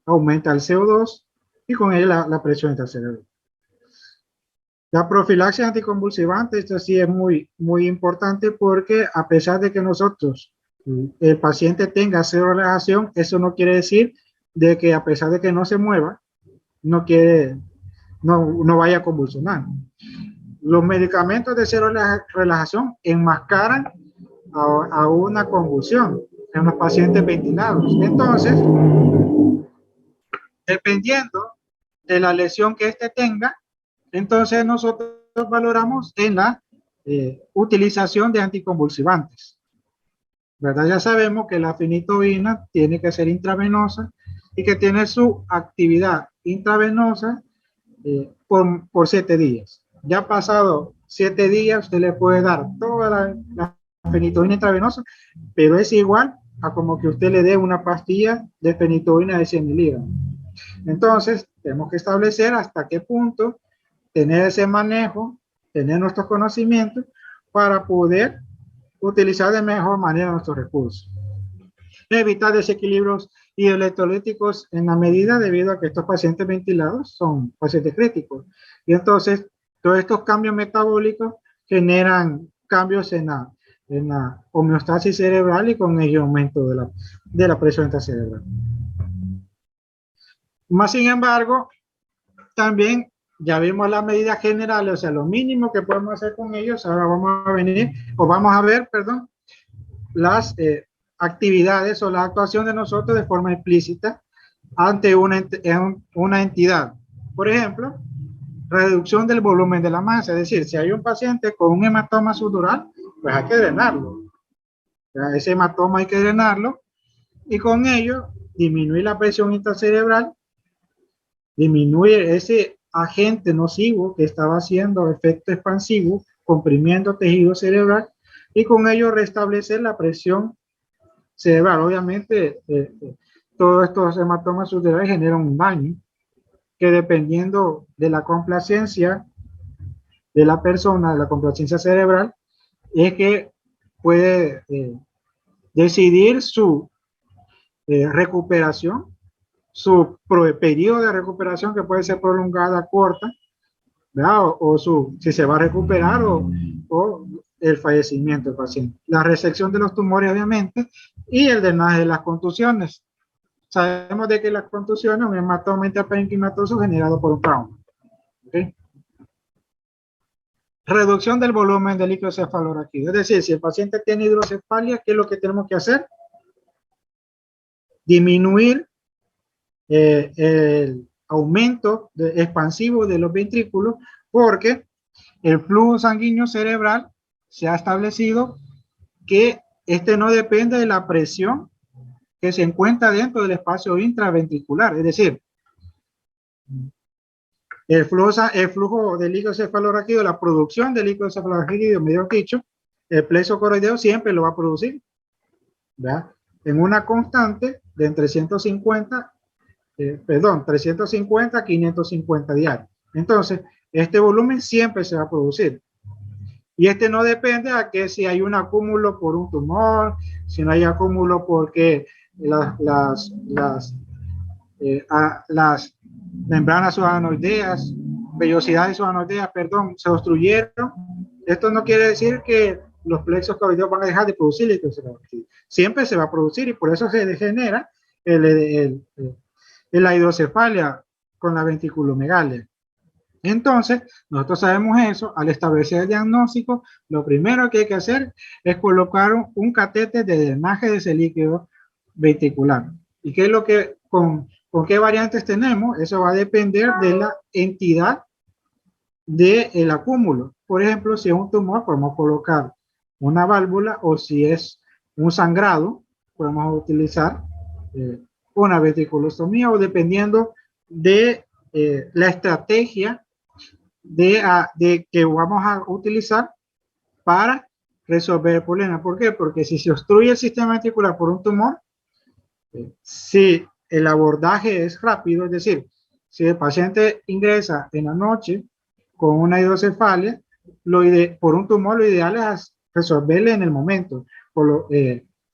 Speaker 1: aumenta el CO2 y con ello la presión intracerebral. La profilaxis anticonvulsivante, esto sí es muy importante, porque a pesar de que el paciente tenga cero relajación, eso no quiere decir de que a pesar de que no se mueva, no vaya a convulsionar. Los medicamentos de cero relajación enmascaran a una convulsión en los pacientes ventilados. Entonces, dependiendo de la lesión que tenga, entonces nosotros valoramos en la utilización de anticonvulsivantes, ¿verdad? Ya sabemos que la fenitoína tiene que ser intravenosa y que tiene su actividad intravenosa por 7 días. Ya pasado 7 días, usted le puede dar toda la fenitoína intravenosa, pero es igual a como que usted le dé una pastilla de fenitoína de 100 miligramos. Entonces, tenemos que establecer hasta qué punto tener ese manejo, tener nuestros conocimientos para poder utilizar de mejor manera nuestros recursos. Evitar desequilibrios hidroelectrolíticos en la medida, debido a que estos pacientes ventilados son pacientes críticos. Y entonces, todos estos cambios metabólicos generan cambios en la homeostasis cerebral, y con ello aumento de la presión intracerebral. Más sin embargo, también ya vimos las medidas generales, o sea, lo mínimo que podemos hacer con ellos. Ahora vamos a ver, las actividades o la actuación de nosotros de forma explícita ante una entidad. Por ejemplo, reducción del volumen de la masa, es decir, si hay un paciente con un hematoma subdural, pues hay que drenarlo. Ese hematoma hay que drenarlo, y con ello disminuir la presión intracerebral, disminuye ese agente nocivo que estaba haciendo efecto expansivo, comprimiendo tejido cerebral, y con ello restablecer la presión cerebral. Obviamente, todos estos hematomas subdurales generan un daño que, dependiendo de la complacencia de la persona, de la complacencia cerebral, es que puede decidir su recuperación, su periodo de recuperación, que puede ser prolongada, corta, ¿verdad? Si se va a recuperar, o el fallecimiento del paciente. La resección de los tumores, obviamente, y el drenaje de las contusiones. Sabemos de que las contusiones, un hematoma intraparenquimatoso generado por un trauma. ¿Okay? Reducción del volumen del líquido cefalorraquídeo. Es decir, si el paciente tiene hidrocefalia, ¿qué es lo que tenemos que hacer? Disminuir el aumento expansivo de los ventrículos, porque el flujo sanguíneo cerebral se ha establecido que no depende de la presión que se encuentra dentro del espacio intraventricular. Es decir, el flujo de líquido cefalorraquídeo, la producción de líquido cefalorraquídeo, mejor dicho, el plexo coroideo siempre lo va a producir, ¿verdad? En una constante de entre 350 a 550 diarios. Entonces, este volumen siempre se va a producir. Y este no depende a que si hay un acúmulo por un tumor, si no hay acúmulo porque las membranas suanoideas, vellosidades suanoideas, perdón, se obstruyeron. Esto no quiere decir que los plexos coroideos van a dejar de producir líquido cefalorraquídeo. Siempre se va a producir y por eso se degenera la hidrocefalia con la ventriculomegalia. Entonces, nosotros sabemos eso. Al establecer el diagnóstico, lo primero que hay que hacer es colocar un catéter de drenaje de ese líquido ventricular. ¿Y qué es lo que, con qué variantes tenemos? Eso va a depender de la entidad del acúmulo. Por ejemplo, si es un tumor, podemos colocar una válvula, o si es un sangrado, podemos utilizar una ventriculostomía, o dependiendo de la estrategia de que vamos a utilizar para resolver el problema. ¿Por qué? Porque si se obstruye el sistema ventricular por un tumor, si el abordaje es rápido, es decir, si el paciente ingresa en la noche con una hidrocefalia, por un tumor, lo ideal es resolverle en el momento.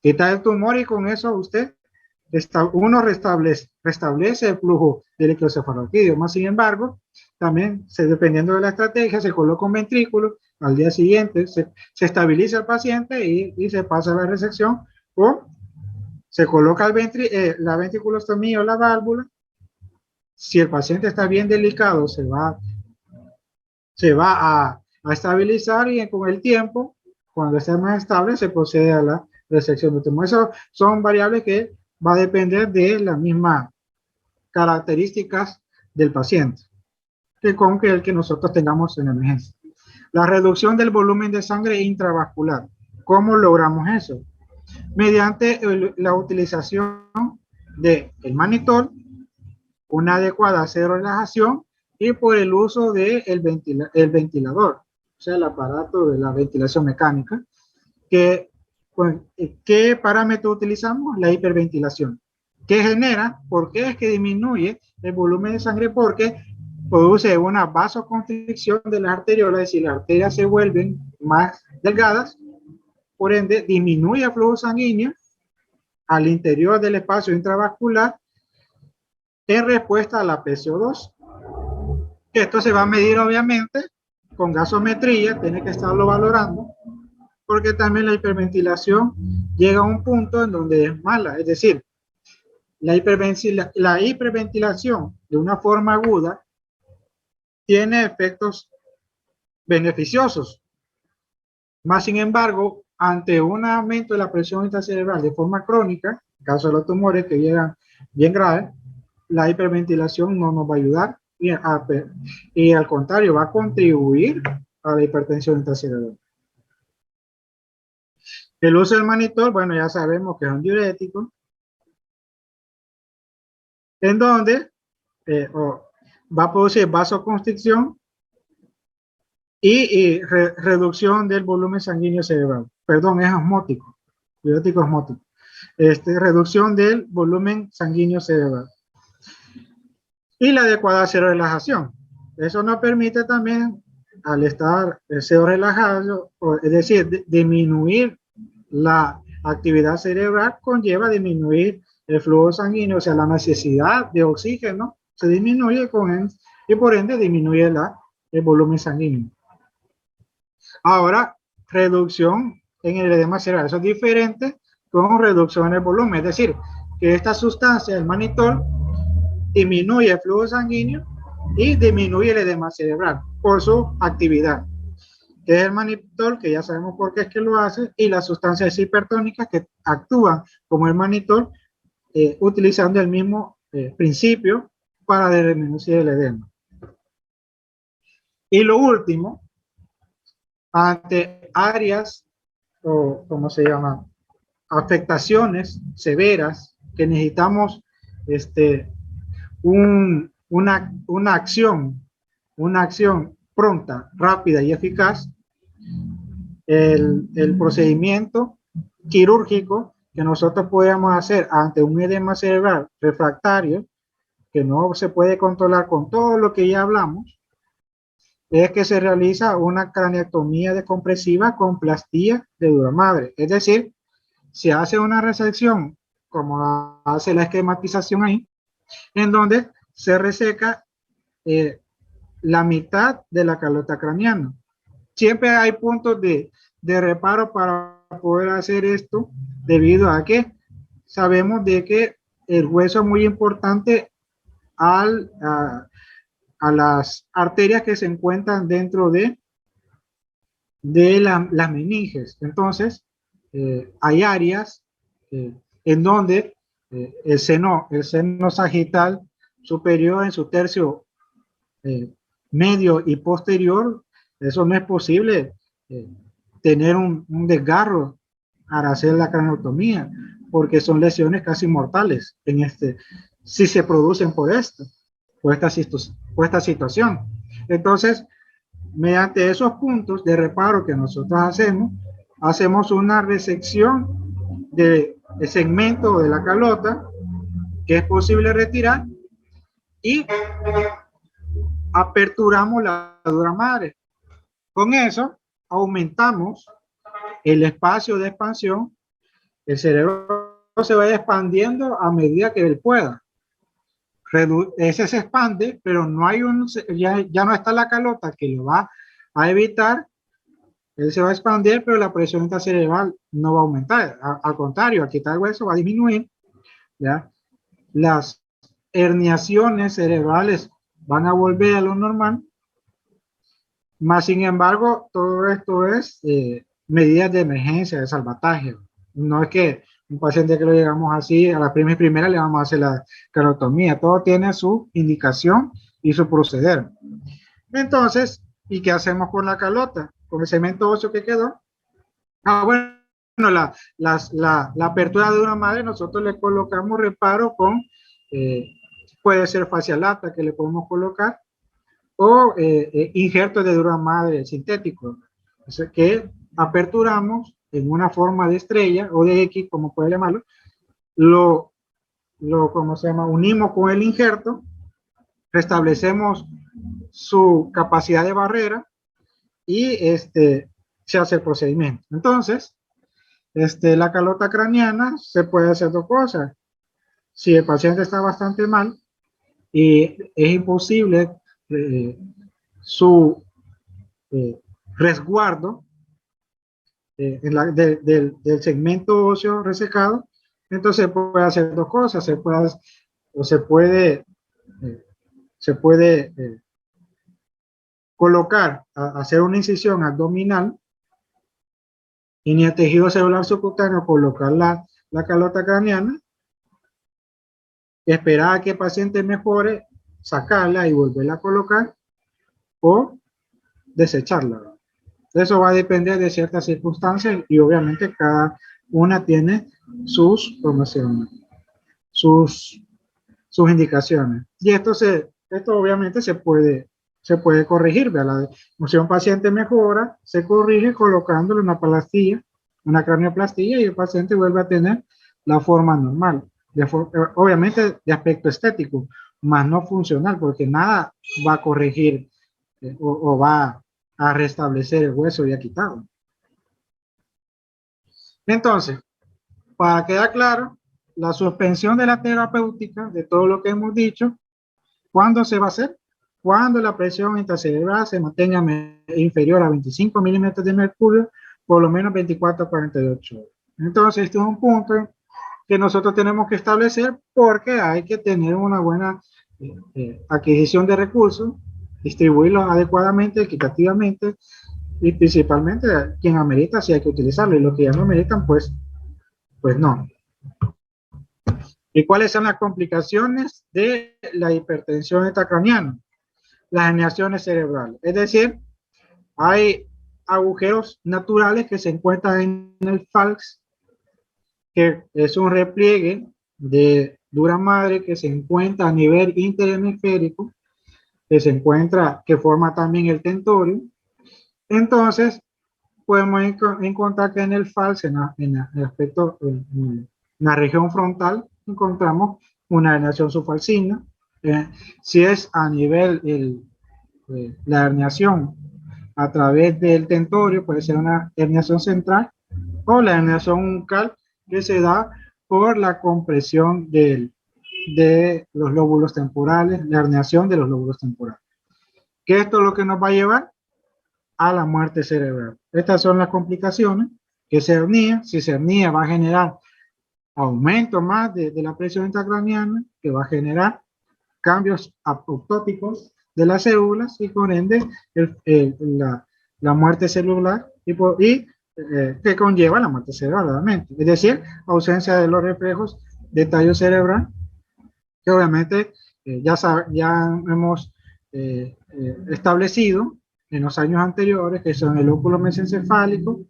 Speaker 1: Quitar el tumor y con eso usted uno restablece el flujo de líquido cefalorraquídeo. Más sin embargo, también dependiendo de la estrategia, se coloca un ventrículo, al día siguiente se estabiliza el paciente y se pasa a la resección, o se coloca la ventriculostomía o la válvula. Si el paciente está bien delicado, se va a estabilizar, y con el tiempo, cuando esté más estable, se procede a la resección del tumor. Eso son variables que va a depender de las mismas características del paciente con el que nosotros tengamos en emergencia. La reducción del volumen de sangre intravascular. ¿Cómo logramos eso? Mediante la utilización del mannitol, una adecuada seorelajación, y por el uso del ventilador, o sea, el aparato de la ventilación mecánica. ¿Qué parámetro utilizamos? La hiperventilación. ¿Qué genera? ¿Por qué es que disminuye el volumen de sangre? Porque produce una vasoconstricción de las arteriolas, es decir, las arterias se vuelven más delgadas, por ende disminuye el flujo sanguíneo al interior del espacio intravascular en respuesta a la PCO2. Esto se va a medir obviamente con gasometría, tiene que estarlo valorando, porque también la hiperventilación llega a un punto en donde es mala, es decir, la hiperventilación de una forma aguda tiene efectos beneficiosos, más sin embargo, ante un aumento de la presión intracerebral de forma crónica, en caso de los tumores que llegan bien graves, la hiperventilación no nos va a ayudar, y al contrario, va a contribuir a la hipertensión intracerebral. El uso del mannitol, bueno, ya sabemos que es un diurético, en donde va a producir vasoconstricción y reducción del volumen sanguíneo cerebral. Perdón, es osmótico, diurético osmótico. Reducción del volumen sanguíneo cerebral. Y la adecuada seorelajación. Eso nos permite también, al estar seorelajado, es decir, disminuir la actividad cerebral, conlleva disminuir el flujo sanguíneo, o sea, la necesidad de oxígeno se disminuye y por ende disminuye el volumen sanguíneo. Ahora, reducción en el edema cerebral. Eso es diferente con reducción en el volumen, es decir, que esta sustancia, el mannitol, disminuye el flujo sanguíneo y disminuye el edema cerebral por su actividad, que es el mannitol, que ya sabemos por qué es que lo hace, y las sustancias hipertónicas que actúan como el mannitol, utilizando el mismo principio para disminuir el edema. Y lo último, ante áreas, o ¿cómo se llama?, afectaciones severas, que necesitamos un una acción pronta, rápida y eficaz, el procedimiento quirúrgico que nosotros podemos hacer ante un edema cerebral refractario, que no se puede controlar con todo lo que ya hablamos, es que se realiza una craneotomía descompresiva con plastilla de dura madre. Es decir, se hace una resección, como hace la esquematización ahí, en donde se reseca la mitad de la calota craneana. Siempre hay puntos de reparo para poder hacer esto, debido a que sabemos de que el hueso es muy importante a las arterias que se encuentran dentro de las meninges. Entonces, hay áreas en donde el seno sagital superior en su tercio medio y posterior, eso no es posible tener un desgarro para hacer la craneotomía, porque son lesiones casi mortales si se producen por esta situación. Entonces, mediante esos puntos de reparo que nosotros hacemos una resección del segmento de la calota que es posible retirar y aperturamos la dura madre. Con eso aumentamos el espacio de expansión. El cerebro se va expandiendo a medida que él pueda. Ese se expande, pero no hay ya no está la calota que lo va a evitar. Él se va a expandir, pero la presión intracerebral no va a aumentar. Al contrario, al quitar el hueso va a disminuir. ¿Ya? Las herniaciones cerebrales van a volver a lo normal. Más sin embargo, todo esto es medidas de emergencia, de salvataje. No es que un paciente que lo llegamos así a la primera le vamos a hacer la craneotomía. Todo tiene su indicación y su proceder. Entonces, ¿y qué hacemos con la calota? Con el segmento óseo que quedó. Bueno, la apertura de una madre, nosotros le colocamos reparo con, puede ser fascialata que le podemos colocar, o injertos de dura madre sintético, que aperturamos en una forma de estrella o de X, como puede llamarlo, ¿cómo se llama? Unimos con el injerto, restablecemos su capacidad de barrera y se hace el procedimiento. Entonces, la calota craneana se puede hacer dos cosas. Si el paciente está bastante mal y es imposible su resguardo del segmento óseo resecado, entonces puede hacer dos cosas. Se puede colocar, hacer una incisión abdominal y en el tejido celular subcutáneo colocar la calota craneana, esperar a que el paciente mejore, sacarla y volverla a colocar o desecharla. Eso va a depender de ciertas circunstancias y obviamente cada una tiene sus promociones, sus indicaciones. Y esto obviamente se puede corregir. Si un paciente mejora, se corrige colocándole una plastilla, una cranioplastilla, y el paciente vuelve a tener la forma normal. Obviamente de aspecto estético, más no funcional, porque nada va a corregir o va a restablecer el hueso ya quitado. Entonces, para quedar claro, la suspensión de la terapéutica, de todo lo que hemos dicho, ¿cuándo se va a hacer? Cuando la presión intracerebral se mantenga inferior a 25 milímetros de mercurio por lo menos 24 a 48 horas. Entonces, este es un punto que nosotros tenemos que establecer, porque hay que tener una buena adquisición de recursos, distribuirlos adecuadamente, equitativamente, y principalmente quien amerita si hay que utilizarlo, y los que ya no ameritan, pues no. ¿Y cuáles son las complicaciones de la hipertensión intracraneana? Las herniaciones cerebrales. Es decir, hay agujeros naturales que se encuentran en el falx, que es un repliegue de dura madre que se encuentra a nivel interhemisférico, que forma también el tentorio. Entonces, podemos encontrar que en el falso, en el aspecto, en la región frontal, encontramos una herniación subfalcina. Si es a nivel la herniación a través del tentorio, puede ser una herniación central o la herniación uncal que se da por la compresión de los lóbulos temporales, la herniación de los lóbulos temporales. Que esto es lo que nos va a llevar a la muerte cerebral. Estas son las complicaciones que se hernia. Si se hernia va a generar aumento más de la presión intracraneana, que va a generar cambios apoptóticos de las células y por ende la muerte celular que conlleva la muerte cerebral, obviamente. Es decir, ausencia de los reflejos de tallo cerebral, que obviamente ya hemos establecido en los años anteriores, que son el óculo mesencefálico,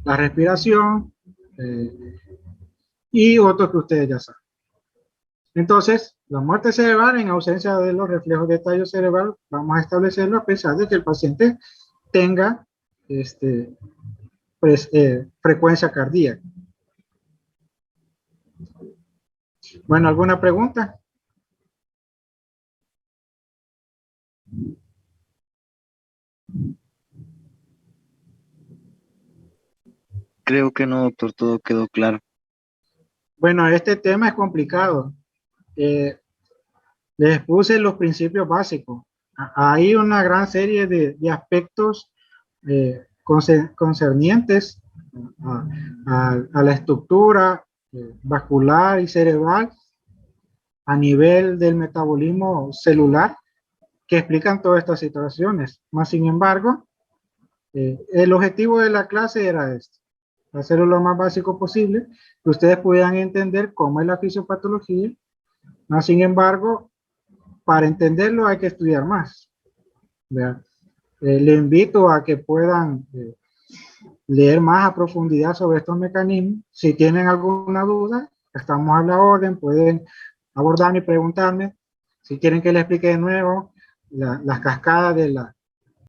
Speaker 1: la respiración y otros que ustedes ya saben. Entonces, la muerte cerebral en ausencia de los reflejos de tallo cerebral, vamos a establecerlo a pesar de que el paciente tenga frecuencia cardíaca. Bueno, ¿alguna pregunta?
Speaker 3: Creo que no, doctor, todo quedó claro.
Speaker 1: Bueno, este tema es complicado. Les puse los principios básicos. Hay una gran serie de aspectos concernientes a la estructura vascular y cerebral a nivel del metabolismo celular que explican todas estas situaciones. Más sin embargo, el objetivo de la clase era este: hacerlo lo más básico posible, que ustedes puedan entender cómo es la fisiopatología. Más sin embargo, para entenderlo hay que estudiar más. Le invito a que puedan leer más a profundidad sobre estos mecanismos. Si tienen alguna duda, estamos a la orden, pueden abordarme y preguntarme. Si quieren que les explique de nuevo las cascadas de